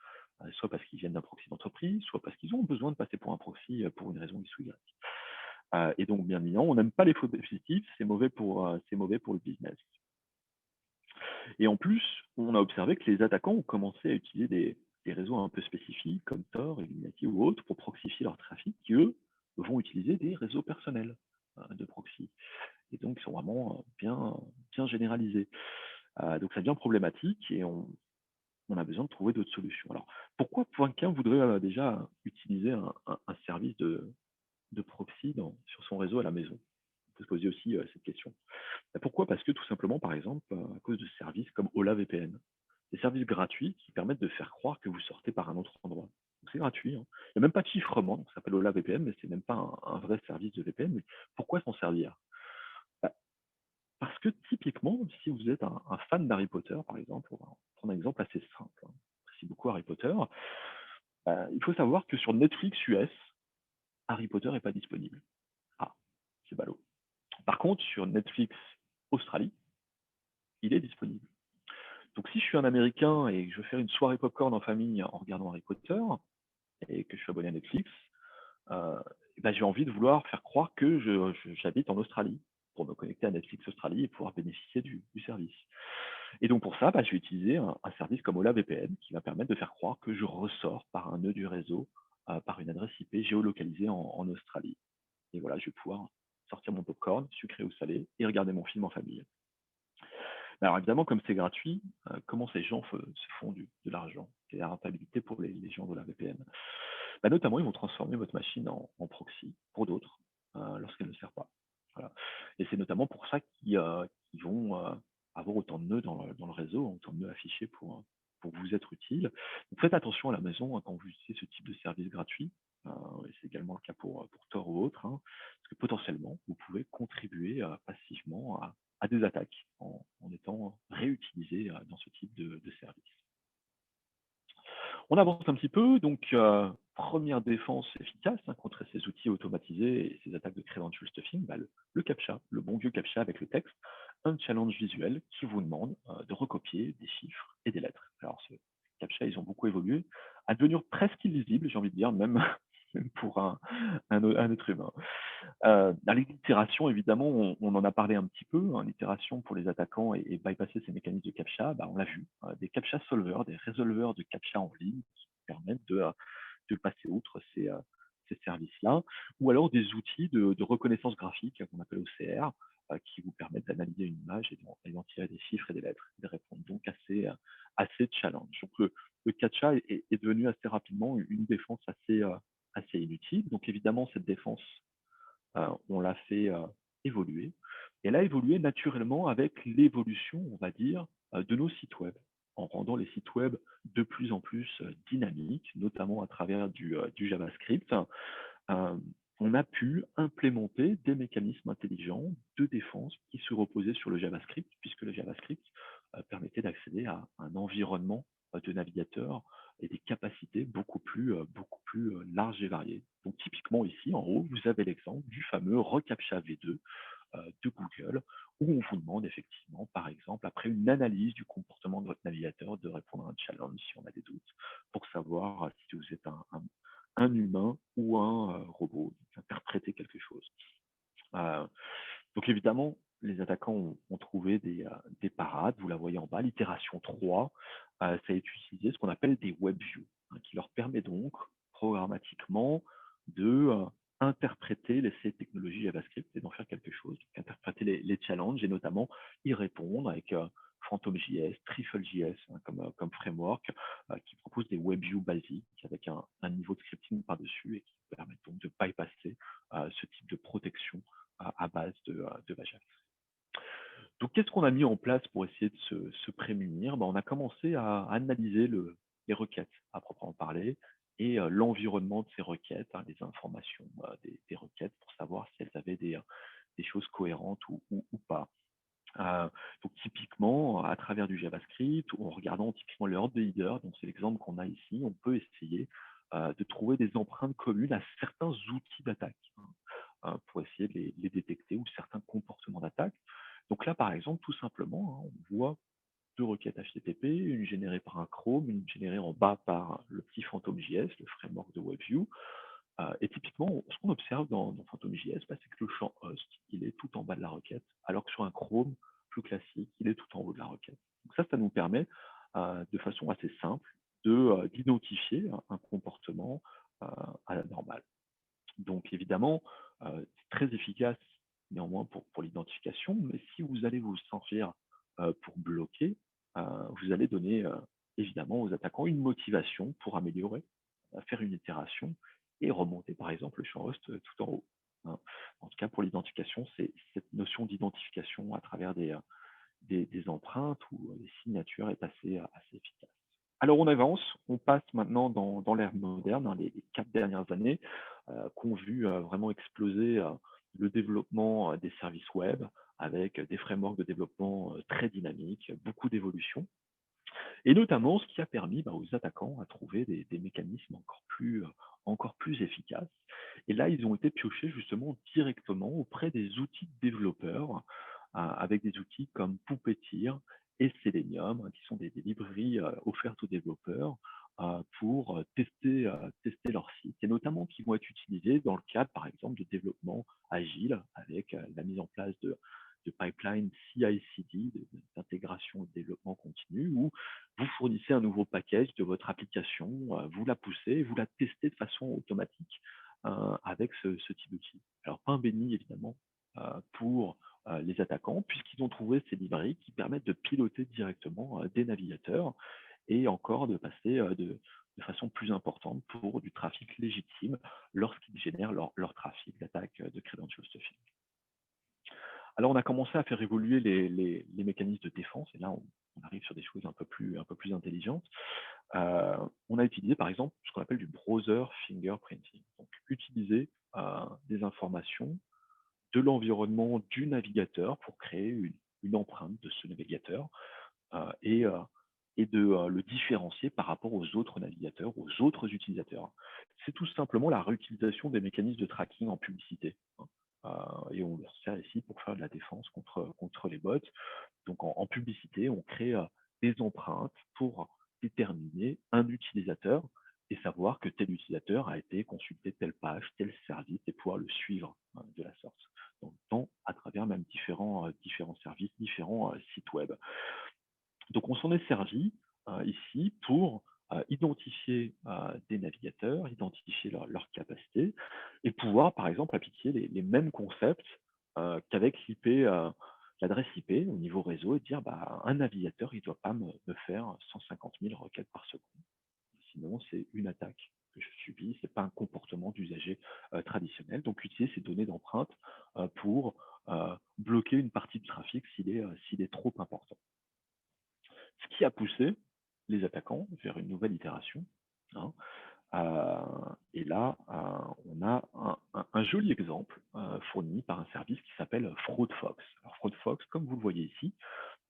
soit parce qu'ils viennent d'un proxy d'entreprise, soit parce qu'ils ont besoin de passer pour un proxy pour une raison X ou Y. Et donc, bien évidemment, on n'aime pas les faux positifs, c'est mauvais pour le business. Et en plus, on a observé que les attaquants ont commencé à utiliser des réseaux un peu spécifiques, comme Tor, Illuminati ou autres, pour proxifier leur trafic, qui eux vont utiliser des réseaux personnels de proxy. Et donc, ils sont vraiment bien généralisés. Donc, ça devient problématique et on a besoin de trouver d'autres solutions. Alors, pourquoi quelqu'un voudrait déjà utiliser un service de proxy sur son réseau à la maison? On peut se poser aussi cette question. Pourquoi? Parce que tout simplement, par exemple, à cause de services comme Ola VPN. Des services gratuits qui permettent de faire croire que vous sortez par un autre endroit. Donc c'est gratuit, hein. Il n'y a même pas de chiffrement, donc ça s'appelle Ola VPN, mais c'est même pas un vrai service de VPN. Mais pourquoi s'en servir? Bah, parce que typiquement, si vous êtes un fan d'Harry Potter, par exemple, on va prendre un exemple assez simple, hein. J'apprécie beaucoup Harry Potter. Il faut savoir que sur Netflix US, Harry Potter n'est pas disponible. Ah, c'est ballot. Par contre, sur Netflix Australie, il est disponible. Donc si je suis un Américain et que je veux faire une soirée popcorn en famille en regardant Harry Potter et que je suis abonné à Netflix, euh, ben, j'ai envie de vouloir faire croire que j'habite en Australie pour me connecter à Netflix Australie et pouvoir bénéficier du service. Et donc pour ça, ben, je vais utiliser un service comme Ola VPN qui va permettre de faire croire que je ressors par un nœud du réseau, par une adresse IP géolocalisée en Australie. Et voilà, je vais pouvoir sortir mon popcorn, sucré ou salé, et regarder mon film en famille. Alors évidemment, comme c'est gratuit, comment ces gens se font de l'argent? Quelle est la rentabilité pour les gens de la VPN? Bah, notamment, ils vont transformer votre machine en proxy pour d'autres lorsqu'elle ne sert pas. Voilà. Et c'est notamment pour ça qu'ils vont avoir autant de nœuds dans le réseau, autant de nœuds affichés pour vous être utiles. Donc faites attention à la maison quand vous utilisez ce type de service gratuit. Et c'est également le cas pour Tor ou autre, hein, parce que potentiellement, vous pouvez contribuer passivement à des attaques en étant réutilisé dans ce type de service. On avance un petit peu, donc première défense efficace contre ces outils automatisés et ces attaques de credential stuffing, bah, le CAPTCHA, le bon vieux CAPTCHA avec le texte, un challenge visuel qui vous demande de recopier des chiffres et des lettres. Alors ce CAPTCHA, ils ont beaucoup évolué, à devenir presque illisible, j'ai envie de dire, même, même pour un être humain. Dans les itérations, évidemment, on en a parlé un petit peu, hein, l'itération pour les attaquants et bypasser ces mécanismes de CAPTCHA, bah, on l'a vu, des CAPTCHA solvers, des résolveurs de CAPTCHA en ligne qui permettent de passer outre ces services-là, ou alors des outils de reconnaissance graphique qu'on appelle OCR, qui vous permettent d'analyser une image et d'en tirer des chiffres et des lettres, et de répondre donc assez challenge. Donc le CAPTCHA est devenu assez rapidement une défense assez inutile. Donc évidemment, cette défense on l'a fait évoluer. Et elle a évolué naturellement avec l'évolution, on va dire, de nos sites web, en rendant les sites web de plus en plus dynamiques, notamment à travers du JavaScript. Euh, on a pu implémenter des mécanismes intelligents de défense qui se reposaient sur le JavaScript, puisque le JavaScript permettait d'accéder à un environnement de navigateur et des capacités beaucoup plus larges et variées. Donc typiquement ici, en haut, vous avez l'exemple du fameux reCAPTCHA V2 de Google, où on vous demande effectivement, par exemple, après une analyse du comportement de votre navigateur, de répondre à un challenge si on a des doutes, pour savoir si vous êtes un humain ou un robot, interpréter quelque chose. Euh, donc évidemment, les attaquants ont trouvé des parades, vous la voyez en bas, l'itération 3, ça est utiliser ce qu'on appelle des WebViews, hein, qui leur permet donc programmatiquement de interpréter ces technologies JavaScript et d'en faire quelque chose, donc interpréter les challenges et notamment y répondre avec PhantomJS, TrifleJS hein, comme framework qui propose des WebViews basiques avec un niveau de scripting par-dessus et qui permettent donc de bypasser ce type de protection à base de Ajax. Donc, qu'est-ce qu'on a mis en place pour essayer de se prémunir? On a commencé à analyser les requêtes à proprement parler et l'environnement de ces requêtes, hein, les informations des requêtes pour savoir si elles avaient des choses cohérentes ou pas. Euh, donc typiquement, à travers du JavaScript, ou en regardant typiquement le horde header, donc c'est l'exemple qu'on a ici, on peut essayer de trouver des empreintes communes à certains outils d'attaque, hein, pour essayer de les détecter ou certains comportements d'attaque. Donc là, par exemple, tout simplement, hein, on voit 2 requêtes HTTP, une générée par un Chrome, une générée en bas par le petit PhantomJS, le framework de WebView. Et typiquement, ce qu'on observe dans PhantomJS, c'est que le champ host, il est tout en bas de la requête, alors que sur un Chrome plus classique, il est tout en haut de la requête. Donc ça nous permet, de façon assez simple, d'identifier un comportement anormal. Donc évidemment, c'est très efficace néanmoins pour l'identification, mais si vous allez vous servir pour bloquer, vous allez donner évidemment aux attaquants une motivation pour améliorer, faire une itération et remonter par exemple le champ host tout en haut, hein. En tout cas pour l'identification, c'est cette notion d'identification à travers des empreintes ou des signatures est assez efficace. Alors on avance, on passe maintenant dans l'ère moderne, hein, les 4 dernières années qu'ont vu vraiment exploser le développement des services web avec des frameworks de développement très dynamiques, beaucoup d'évolutions, et notamment ce qui a permis aux attaquants à trouver des mécanismes encore plus efficaces. Et là, ils ont été piochés justement directement auprès des outils de développeurs, avec des outils comme Puppeteer et Selenium, qui sont des librairies offertes aux développeurs pour tester leur site, et notamment qui vont être utilisés dans le cadre, par exemple, de développement agile, avec la mise en place de pipelines CI/CD, d'intégration et de développement continu, où vous fournissez un nouveau package de votre application, vous la poussez, vous la testez de façon automatique avec ce type d'outil. Alors, pain béni, évidemment, pour les attaquants, puisqu'ils ont trouvé ces librairies qui permettent de piloter directement des navigateurs et encore de passer de façon plus importante pour du trafic légitime lorsqu'ils génèrent leur trafic d'attaque de credential stuffing. Alors, on a commencé à faire évoluer les mécanismes de défense, et là, on arrive sur des choses un peu plus intelligentes. On a utilisé, par exemple, ce qu'on appelle du browser fingerprinting. Donc, utiliser des informations de l'environnement du navigateur pour créer une empreinte de ce navigateur et de le différencier par rapport aux autres navigateurs, aux autres utilisateurs. C'est tout simplement la réutilisation des mécanismes de tracking en publicité, hein. Et on le sert ici pour faire de la défense contre les bots. Donc en publicité, on crée des empreintes pour déterminer un utilisateur et savoir que tel utilisateur a été consulté telle page, tel service, et pouvoir le suivre de la sorte dans le temps à travers même différents services, différents sites web. Donc on s'en est servi ici pour identifier des navigateurs, identifier leur capacité et pouvoir par exemple appliquer les mêmes concepts qu'avec l'adresse IP au niveau réseau, et dire un navigateur il ne doit pas me faire 150 000 requêtes par seconde. Sinon, c'est une attaque que je subis, ce n'est pas un comportement d'usager traditionnel. Donc utiliser ces données d'empreinte pour bloquer une partie du trafic s'il est trop important. Ce qui a poussé les attaquants vers une nouvelle itération, hein. Et là, on a un joli exemple fourni par un service qui s'appelle FraudFox. Alors FraudFox, comme vous le voyez ici,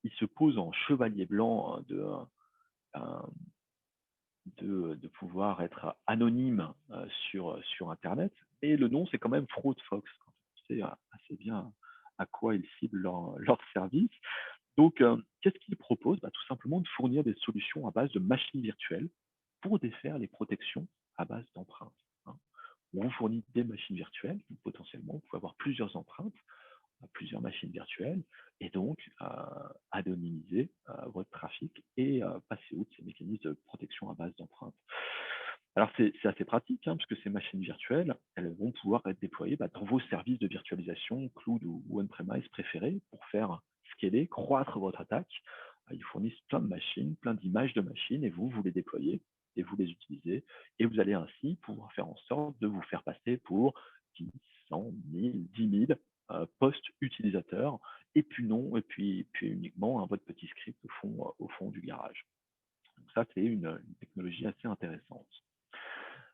il se pose en chevalier blanc euh, de pouvoir être anonyme sur Internet, et le nom, c'est quand même FraudFox. C'est assez bien à quoi ils ciblent leur service. Donc, qu'est-ce qu'ils proposent? Tout simplement de fournir des solutions à base de machines virtuelles pour défaire les protections à base d'empreintes, hein. On vous fournit des machines virtuelles, donc potentiellement, vous pouvez avoir plusieurs empreintes, plusieurs machines virtuelles, et donc anonymiser votre trafic et passer outre ces mécanismes de protection à base d'empreintes. Alors, c'est assez pratique, hein, parce que ces machines virtuelles, elles vont pouvoir être déployées dans vos services de virtualisation, cloud ou on-premise préférés, pour faire scaler, croître votre attaque. Ils fournissent plein de machines, plein d'images de machines, et vous les déployez et vous les utilisez. Et vous allez ainsi pouvoir faire en sorte de vous faire passer pour 10, 100, 1000, 10 000 postes utilisateurs, et puis non, et puis uniquement votre petit script au fond du garage. Donc ça, c'est une technologie assez intéressante.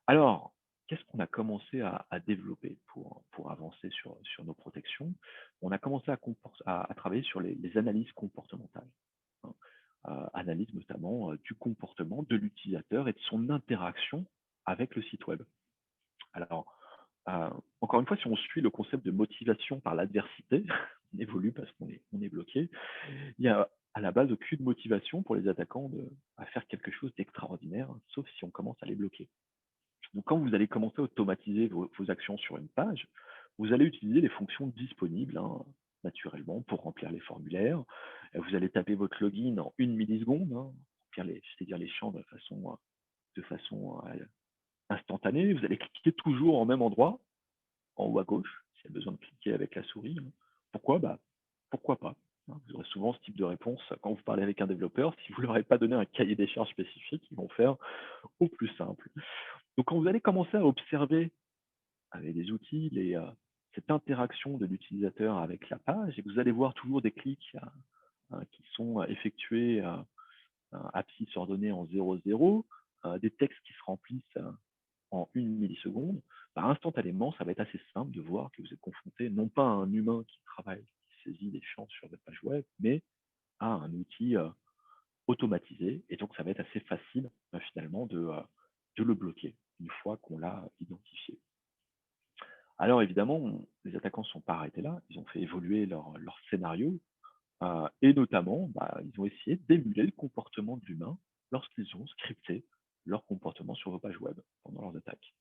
Alors, qu'est-ce qu'on a commencé à développer pour avancer sur nos protections? On a commencé à travailler sur les analyses comportementales, hein. Analyse notamment du comportement de l'utilisateur et de son interaction avec le site web. Alors, encore une fois, si on suit le concept de motivation par l'adversité, on évolue parce qu'on est bloqué. Il y a à la base aucune motivation pour les attaquants à faire quelque chose d'extraordinaire, hein, sauf si on commence à les bloquer. Donc, quand vous allez commencer à automatiser vos actions sur une page, vous allez utiliser les fonctions disponibles, hein, naturellement pour remplir les formulaires. Vous allez taper votre login en 1 milliseconde, hein, remplir c'est-à-dire les champs de façon instantanée. Vous allez cliquer toujours au même endroit, en haut à gauche, s'il y a besoin de cliquer avec la souris, hein. Pourquoi? Bah, pourquoi pas, hein. Vous aurez souvent ce type de réponse quand vous parlez avec un développeur. Si vous ne leur avez pas donné un cahier des charges spécifique, ils vont faire au plus simple. Donc, quand vous allez commencer à observer avec des outils cette interaction de l'utilisateur avec la page, et que vous allez voir toujours des clics qui sont effectués abscisses ordonnées en 0,0, des textes qui se remplissent en 1 milliseconde, bah, instantanément, ça va être assez simple de voir que vous êtes confronté non pas à un humain qui travaille, qui saisit des champs sur votre page web, mais à un outil automatisé. Et donc, ça va être assez facile finalement de le bloquer une fois qu'on l'a identifié. Alors évidemment, les attaquants ne sont pas arrêtés là, ils ont fait évoluer leur scénario, et notamment, bah, ils ont essayé d'émuler le comportement de l'humain lorsqu'ils ont scripté leur comportement sur vos pages web pendant leurs attaques.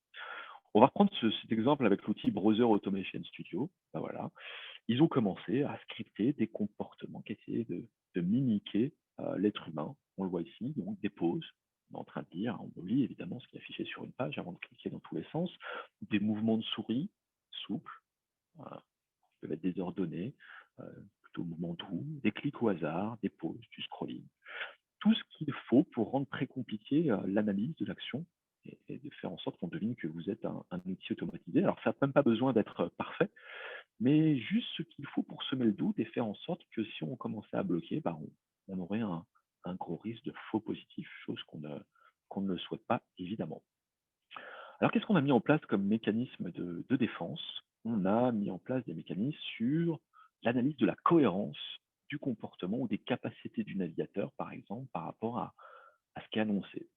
On va reprendre cet exemple avec l'outil Browser Automation Studio. Bah voilà, ils ont commencé à scripter des comportements qui essayaient de mimiquer l'être humain. On le voit ici, donc des pauses. On est en train de lire, on lit évidemment ce qui est affiché sur une page avant de cliquer dans tous les sens. Des mouvements de souris souples, qui peuvent être désordonnés, plutôt mouvements doux, des clics au hasard, des pauses, du scrolling. Tout ce qu'il faut pour rendre très compliqué l'analyse de l'action et de faire en sorte qu'on devine que vous êtes un outil automatisé. Alors, ça n'a même pas besoin d'être parfait, mais juste ce qu'il faut pour semer le doute et faire en sorte que si on commençait à bloquer, bah, on aurait un gros risque de faux positif, chose qu'on ne souhaite pas, évidemment. Alors, qu'est-ce qu'on a mis en place comme mécanisme de défense? On a mis en place des mécanismes sur l'analyse de la cohérence du comportement ou des capacités du navigateur, par exemple, par rapport à ce qui est annoncé.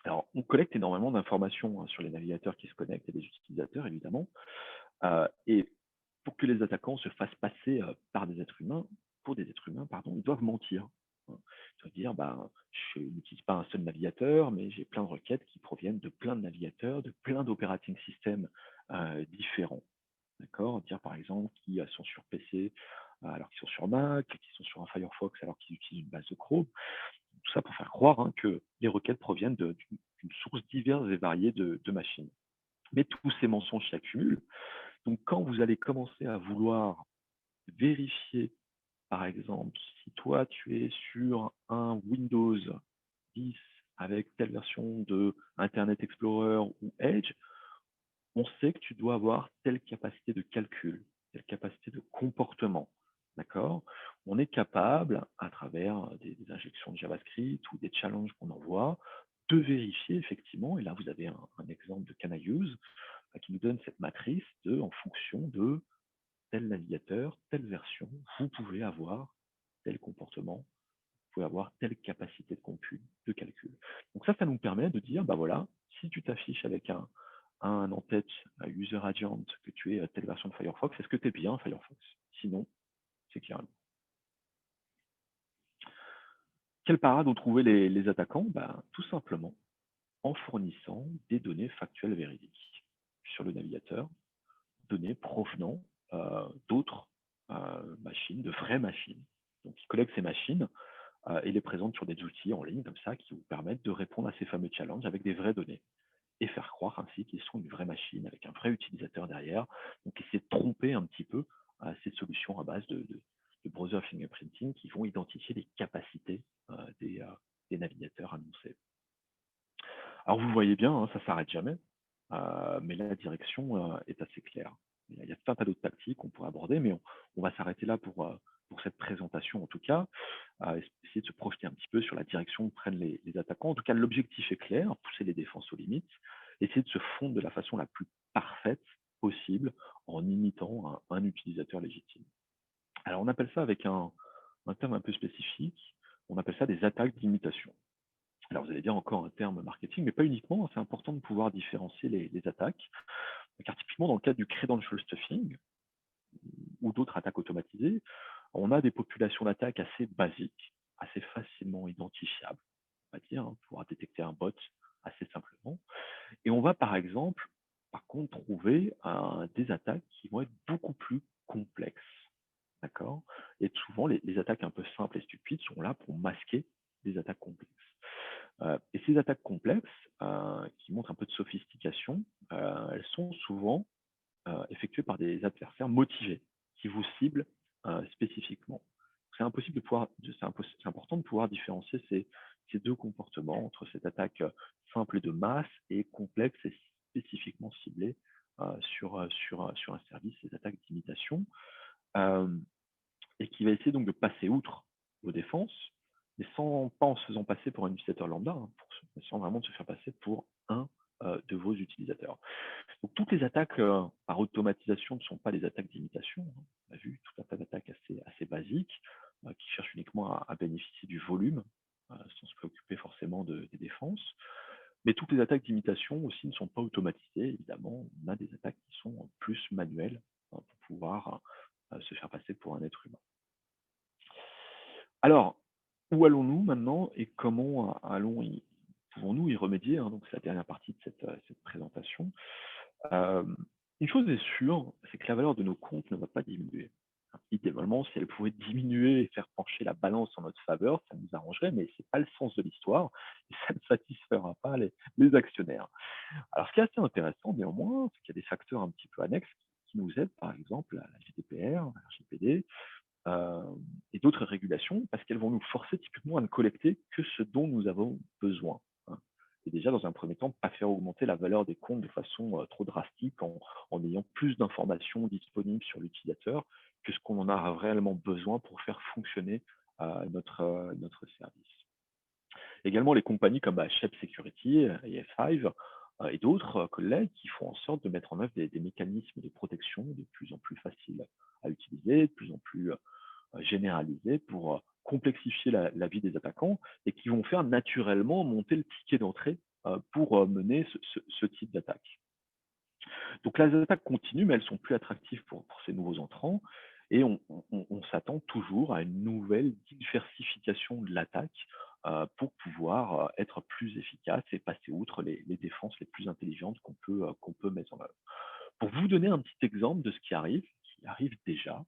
Alors, on collecte énormément d'informations sur les navigateurs qui se connectent et les utilisateurs, évidemment. Et pour que les attaquants se fassent passer par des êtres humains, pour des êtres humains, pardon, ils doivent mentir, hein. Ils doivent dire, ben, je n'utilise pas un seul navigateur, mais j'ai plein de requêtes qui proviennent de plein de navigateurs, de plein d'operating systems différents. D'accord? Dire par exemple qu'ils sont sur PC alors qu'ils sont sur Mac, qu'ils sont sur un Firefox alors qu'ils utilisent une base de Chrome. Tout ça pour faire croire, hein, que les requêtes proviennent d'une source diverse et variée de machines. Mais tous ces mensonges s'accumulent. Donc, quand vous allez commencer à vouloir vérifier, par exemple, si toi, tu es sur un Windows 10 avec telle version de Internet Explorer ou Edge, on sait que tu dois avoir telle capacité de calcul, telle capacité de comportement. D'accord? On est capable, à travers des injections de JavaScript ou des challenges qu'on envoie, de vérifier effectivement, et là vous avez un exemple de Can I Use qui nous donne cette matrice en fonction de tel navigateur, telle version, vous pouvez avoir tel comportement, vous pouvez avoir telle capacité de calcul. Donc ça nous permet de dire, bah voilà, si tu t'affiches avec un en-tête, un user agent, que tu es à telle version de Firefox, est-ce que tu es bien Firefox? Sinon, c'est clairement. Quelle parade ont trouvé les attaquants? Bah, tout simplement en fournissant des données factuelles véridiques sur le navigateur, données provenant d'autres machines, de vraies machines. Donc, ils collectent ces machines et les présentent sur des outils en ligne comme ça qui vous permettent de répondre à ces fameux challenges avec des vraies données et faire croire ainsi qu'ils sont une vraie machine avec un vrai utilisateur derrière. Donc, essayer de tromper un petit peu ces solutions à base de browser fingerprinting qui vont identifier les capacités des navigateurs annoncés. Alors, vous le voyez bien, hein, ça ne s'arrête jamais, mais la direction est assez claire. Il y a tout un tas d'autres tactiques qu'on pourrait aborder, mais on va s'arrêter là pour cette présentation en tout cas, essayer de se projeter un petit peu sur la direction que prennent les attaquants. En tout cas, l'objectif est clair, pousser les défenses aux limites, essayer de se fondre de la façon la plus parfaite possible en imitant un utilisateur légitime. Alors, on appelle ça avec un terme un peu spécifique, on appelle ça des attaques d'imitation. Alors, vous allez dire encore un terme marketing, mais pas uniquement, c'est important de pouvoir différencier les attaques, car typiquement dans le cadre du credential stuffing ou d'autres attaques automatisées, on a des populations d'attaques assez basiques, assez facilement identifiables, on va dire, hein, pouvoir détecter un bot assez simplement. Et on va par exemple, par contre, trouver des attaques qui vont être beaucoup plus complexes. D'accord? Et souvent, les attaques un peu simples et stupides sont là pour masquer des attaques complexes. Et ces attaques complexes, qui montrent un peu de sophistication, elles sont souvent effectuées par des adversaires motivés, qui vous ciblent spécifiquement. C'est important de pouvoir différencier ces deux comportements entre cette attaque simple et de masse et complexe et spécifiquement ciblée sur un service, ces attaques d'imitation. Euh, et qui va essayer donc de passer outre vos défenses, mais pas en se faisant passer pour un utilisateur lambda, hein, sans vraiment se faire passer pour un de vos utilisateurs. Donc toutes les attaques par automatisation ne sont pas des attaques d'imitation, hein. On a vu tout un tas d'attaques assez basiques qui cherchent uniquement à bénéficier du volume sans se préoccuper forcément des défenses. Mais toutes les attaques d'imitation aussi ne sont pas automatisées, évidemment. On a des attaques qui sont plus manuelles pour pouvoir se faire passer pour un être humain. Alors, où allons-nous maintenant et comment pouvons-nous y remédier, hein? Donc, c'est la dernière partie de cette présentation. Euh, une chose est sûre, c'est que la valeur de nos comptes ne va pas diminuer. Idéalement, si elle pouvait diminuer et faire pencher la balance en notre faveur, ça nous arrangerait, mais ce n'est pas le sens de l'histoire et ça ne satisfera pas les actionnaires. Alors, ce qui est assez intéressant, néanmoins, c'est qu'il y a des facteurs un petit peu annexes qui nous aident, par exemple la GDPR, la RGPD, euh, et d'autres régulations, parce qu'elles vont nous forcer typiquement à ne collecter que ce dont nous avons besoin, hein. Et déjà, dans un premier temps, pas faire augmenter la valeur des comptes de façon trop drastique en ayant plus d'informations disponibles sur l'utilisateur que ce qu'on en a réellement besoin pour faire fonctionner notre service. Également, les compagnies comme Shep Security et F5 et d'autres collègues qui font en sorte de mettre en œuvre des mécanismes de protection de plus en plus faciles à utiliser, de plus en plus généralisés pour complexifier la vie des attaquants et qui vont faire naturellement monter le ticket d'entrée pour mener ce type d'attaque. Donc les attaques continuent, mais elles sont plus attractives pour ces nouveaux entrants et on s'attend toujours à une nouvelle diversification de l'attaque pour pouvoir être plus efficace et passer outre les défenses les plus intelligentes qu'on peut mettre en œuvre. Pour vous donner un petit exemple de ce qui arrive déjà,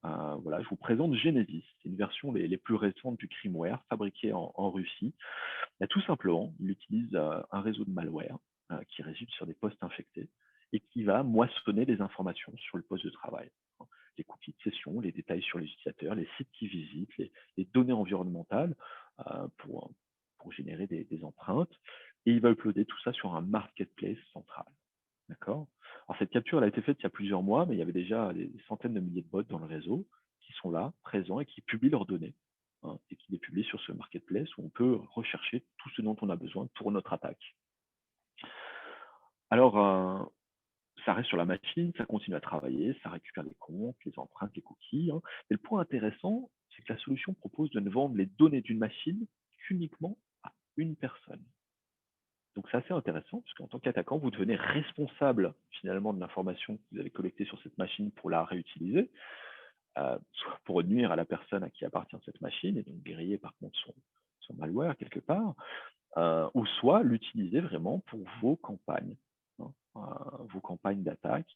voilà, je vous présente Genesis. C'est une version les plus récentes du crimeware fabriquée en Russie. Tout simplement, il utilise un réseau de malware qui résulte sur des postes infectés et qui va moissonner les informations sur le poste de travail, hein. Les cookies de session, les détails sur les utilisateurs, les sites qu'ils visitent, les données environnementales euh, pour, pour générer des empreintes. Et il va uploader tout ça sur un marketplace central. D'accord? Alors cette capture elle a été faite il y a plusieurs mois, mais il y avait déjà des centaines de milliers de bots dans le réseau qui sont là, présents et qui publient leurs données, hein, et qui les publient sur ce marketplace où on peut rechercher tout ce dont on a besoin pour notre attaque. Alors, ça reste sur la machine, ça continue à travailler, ça récupère les comptes, les empreintes, les cookies, hein. Et le point intéressant, c'est que la solution propose de ne vendre les données d'une machine qu'uniquement à une personne. Donc c'est assez intéressant, parce qu'en tant qu'attaquant, vous devenez responsable finalement de l'information que vous avez collectée sur cette machine pour la réutiliser, soit pour nuire à la personne à qui appartient cette machine, et donc griller par contre son malware quelque part, ou soit l'utiliser vraiment pour vos campagnes, hein, vos campagnes d'attaque,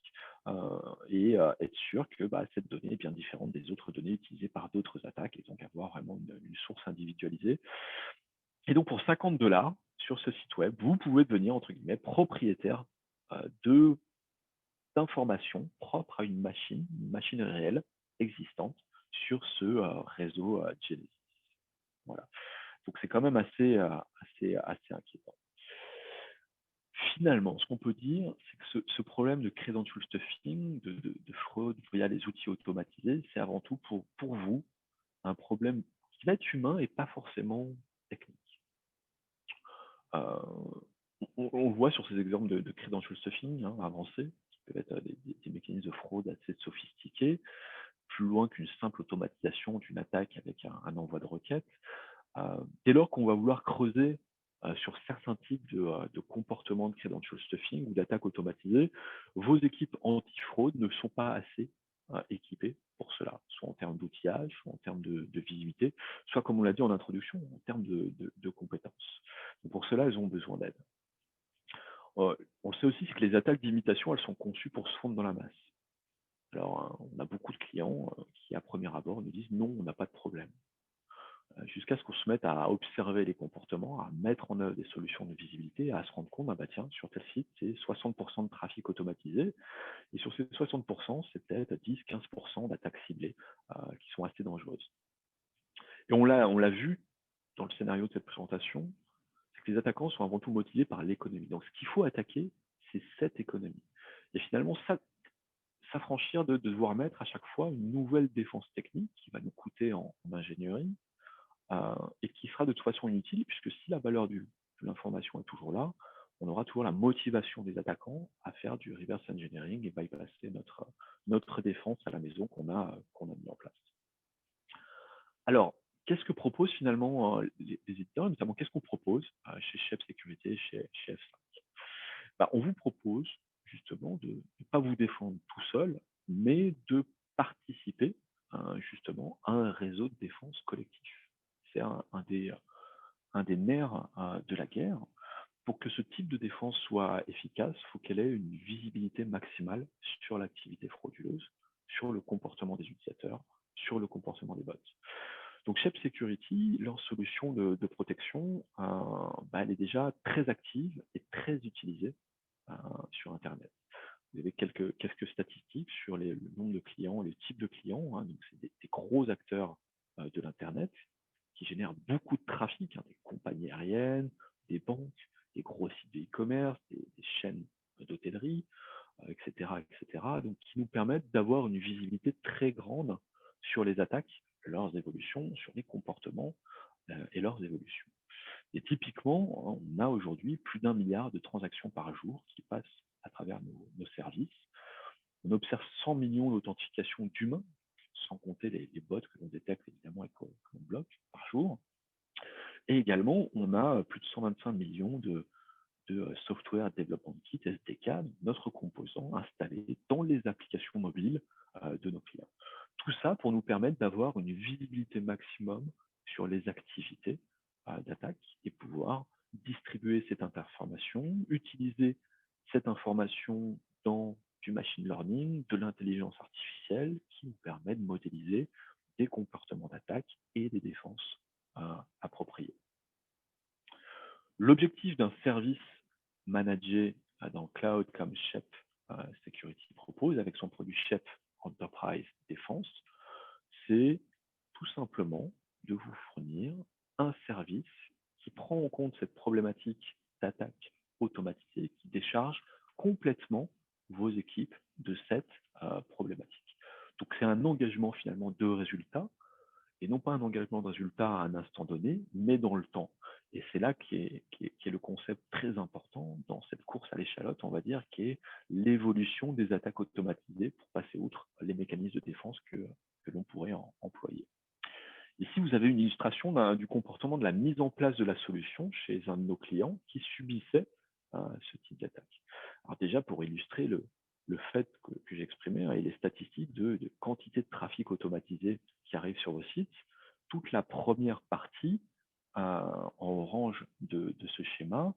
et être sûr que cette donnée est bien différente des autres données utilisées par d'autres attaques, et donc avoir vraiment une source individualisée. Et donc pour 50 $ sur ce site web, vous pouvez devenir, entre guillemets, propriétaire de d'informations propres à une machine réelle existante sur ce réseau Genesis. Voilà. Donc c'est quand même assez inquiétant. Finalement, ce qu'on peut dire, c'est que ce problème de credential stuffing, de fraude via les outils automatisés, c'est avant tout pour vous un problème qui va être humain et pas forcément technique. Euh, on le voit sur ces exemples de credential stuffing, hein, avancés, qui peuvent être des mécanismes de fraude assez sophistiqués, plus loin qu'une simple automatisation d'une attaque avec un envoi de requête. Dès lors qu'on va vouloir creuser sur certains types de comportements de credential stuffing ou d'attaques automatisées, vos équipes anti-fraude ne sont pas assez équipés pour cela, soit en termes d'outillage, soit en termes de visibilité, soit comme on l'a dit en introduction, en termes de compétences. Donc pour cela, elles ont besoin d'aide. On sait aussi que les attaques d'imitation, elles sont conçues pour se fondre dans la masse. Alors, on a beaucoup de clients qui, à premier abord, nous disent non, on n'a pas de problème. Jusqu'à ce qu'on se mette à observer les comportements, à mettre en œuvre des solutions de visibilité, à se rendre compte, ah bah tiens, sur tel site, c'est 60% de trafic automatisé, et sur ces 60%, c'est peut-être 10-15% d'attaques ciblées qui sont assez dangereuses. Et on l'a vu dans le scénario de cette présentation, c'est que les attaquants sont avant tout motivés par l'économie. Donc, ce qu'il faut attaquer, c'est cette économie. Et finalement, s'affranchir de devoir mettre à chaque fois une nouvelle défense technique qui va nous coûter en ingénierie et qui sera de toute façon inutile, puisque si la valeur de l'information est toujours là, on aura toujours la motivation des attaquants à faire du reverse engineering et bypasser notre défense à la maison qu'on a mis en place. Alors, qu'est-ce que proposent finalement les éditeurs, notamment qu'est-ce qu'on propose chez Chef Sécurité, chez F5? On vous propose justement de ne pas vous défendre tout seul, mais de participer justement à un réseau de défense collectif. C'est un des nerfs de la guerre. Pour que ce type de défense soit efficace, il faut qu'elle ait une visibilité maximale sur l'activité frauduleuse, sur le comportement des utilisateurs, sur le comportement des bots. Donc Shape Security, leur solution de protection, elle est déjà très active et très utilisée sur Internet. Vous avez quelques statistiques sur le nombre de clients, les types de clients. Donc c'est des gros acteurs de l'Internet qui génèrent beaucoup de trafic, des compagnies aériennes, des banques, des gros sites de e-commerce, des chaînes d'hôtellerie, etc., etc. Donc qui nous permettent d'avoir une visibilité très grande sur les attaques, leurs évolutions, sur les comportements et leurs évolutions. Et typiquement, on a aujourd'hui plus d'1 milliard de transactions par jour qui passent à travers nos services. On observe 100 millions d'authentifications d'humains, sans compter les bots que l'on détecte évidemment et que l'on bloque par jour. Et également, on a plus de 125 millions de software development kit, SDK, notre composant installé dans les applications mobiles de nos clients. Tout ça pour nous permettre d'avoir une visibilité maximum sur les activités d'attaque et pouvoir distribuer cette information, utiliser cette information dans du machine learning, de l'intelligence artificielle qui nous permet de modéliser des comportements d'attaque et des défenses appropriées. L'objectif d'un service managé dans cloud comme Chef Security propose avec son produit Chef Enterprise Defense, c'est tout simplement de vous fournir un service qui prend en compte cette problématique d'attaque automatisée, qui décharge complètement vos équipes de cette problématique. Donc c'est un engagement finalement de résultat, et non pas un engagement de résultat à un instant donné, mais dans le temps. Et c'est là qui est le concept très important dans cette course à l'échalote, on va dire, qui est l'évolution des attaques automatisées pour passer outre les mécanismes de défense que l'on pourrait employer. Ici, vous avez une illustration du comportement de la mise en place de la solution chez un de nos clients qui subissait ce type d'attaque. Alors déjà, pour illustrer le fait que j'exprimais et les statistiques de quantité de trafic automatisé qui arrive sur vos sites, toute la première partie en orange de ce schéma,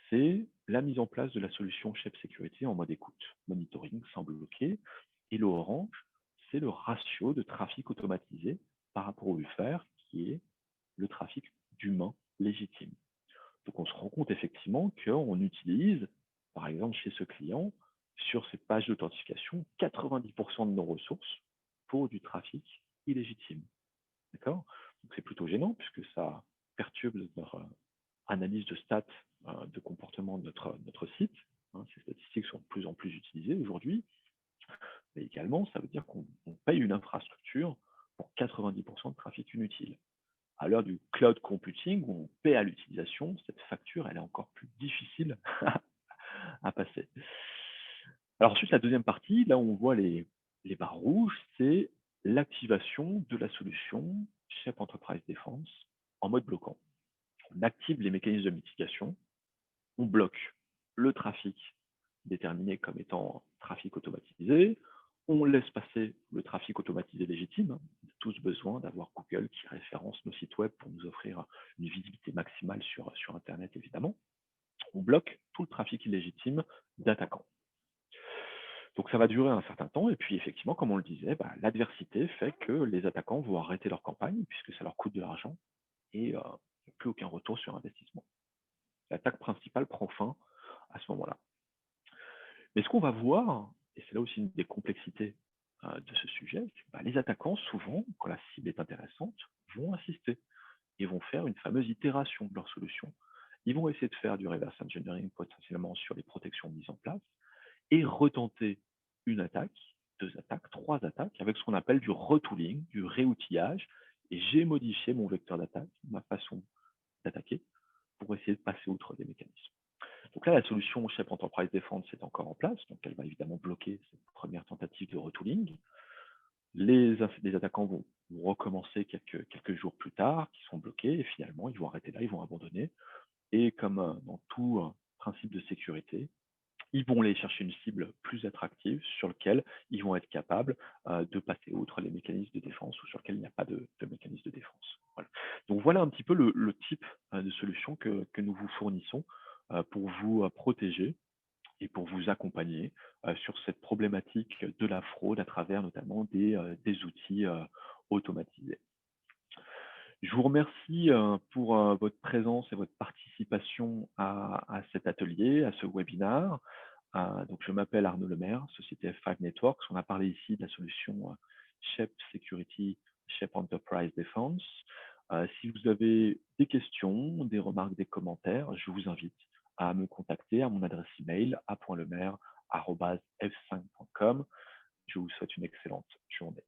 c'est la mise en place de la solution Chef Sécurité en mode écoute, monitoring sans bloquer. Et l'orange, c'est le ratio de trafic automatisé par rapport au vert, qui est le trafic d'humains légitimes. Donc on se rend compte effectivement qu'on utilise, par exemple chez ce client, sur cette page d'authentification, 90% de nos ressources pour du trafic illégitime. D'accord? Donc c'est plutôt gênant puisque ça perturbe notre analyse de stats de comportement de notre site. Ces statistiques sont de plus en plus utilisées aujourd'hui. Mais également, ça veut dire qu'on paye une infrastructure pour 90% de trafic inutile. À l'heure du cloud computing, où on paie à l'utilisation, cette facture, elle est encore plus difficile à passer. Alors ensuite, la deuxième partie, là où on voit les barres rouges, c'est l'activation de la solution Chef Enterprise Defense en mode bloquant. On active les mécanismes de mitigation, on bloque le trafic déterminé comme étant trafic automatisé, On laisse passer le trafic automatisé légitime. On a tous besoin d'avoir Google qui référence nos sites web pour nous offrir une visibilité maximale sur Internet, évidemment. On bloque tout le trafic illégitime d'attaquants. Donc ça va durer un certain temps et puis effectivement, comme on le disait, bah, l'adversité fait que les attaquants vont arrêter leur campagne puisque ça leur coûte de l'argent et il n'y a plus aucun retour sur investissement. L'attaque principale prend fin à ce moment-là. Mais ce qu'on va voir, et c'est là aussi une des complexités de ce sujet, c'est que bah, les attaquants, souvent, quand la cible est intéressante, vont insister et vont faire une fameuse itération de leur solution. Ils vont essayer de faire du reverse engineering potentiellement sur les protections mises en place et retenter une attaque, deux attaques, trois attaques, avec ce qu'on appelle du retooling, du réoutillage. Et j'ai modifié mon vecteur d'attaque, ma façon d'attaquer, pour essayer de passer outre des mécanismes. Donc là, la solution Shape Enterprise Defense est encore en place, donc elle va évidemment bloquer cette première tentative de retooling. Les attaquants vont recommencer quelques jours plus tard, qui sont bloqués, et finalement, ils vont arrêter là, ils vont abandonner. Et comme dans tout principe de sécurité, ils vont aller chercher une cible plus attractive sur laquelle ils vont être capables de passer outre les mécanismes de défense ou sur lequel il n'y a pas de mécanisme de défense. Voilà. Donc voilà un petit peu le type de solution que nous vous fournissons pour vous protéger et pour vous accompagner sur cette problématique de la fraude à travers notamment des outils automatisés. Je vous remercie pour votre présence et votre participation à cet atelier, à ce webinaire. Donc, je m'appelle Arnaud Lemaire, société F5 Networks. On a parlé ici de la solution SHEP Security, SHEP Enterprise Defense. Si vous avez des questions, des remarques, des commentaires, je vous invite à me contacter à mon adresse email a.lemaire@f5.com. Je vous souhaite une excellente journée.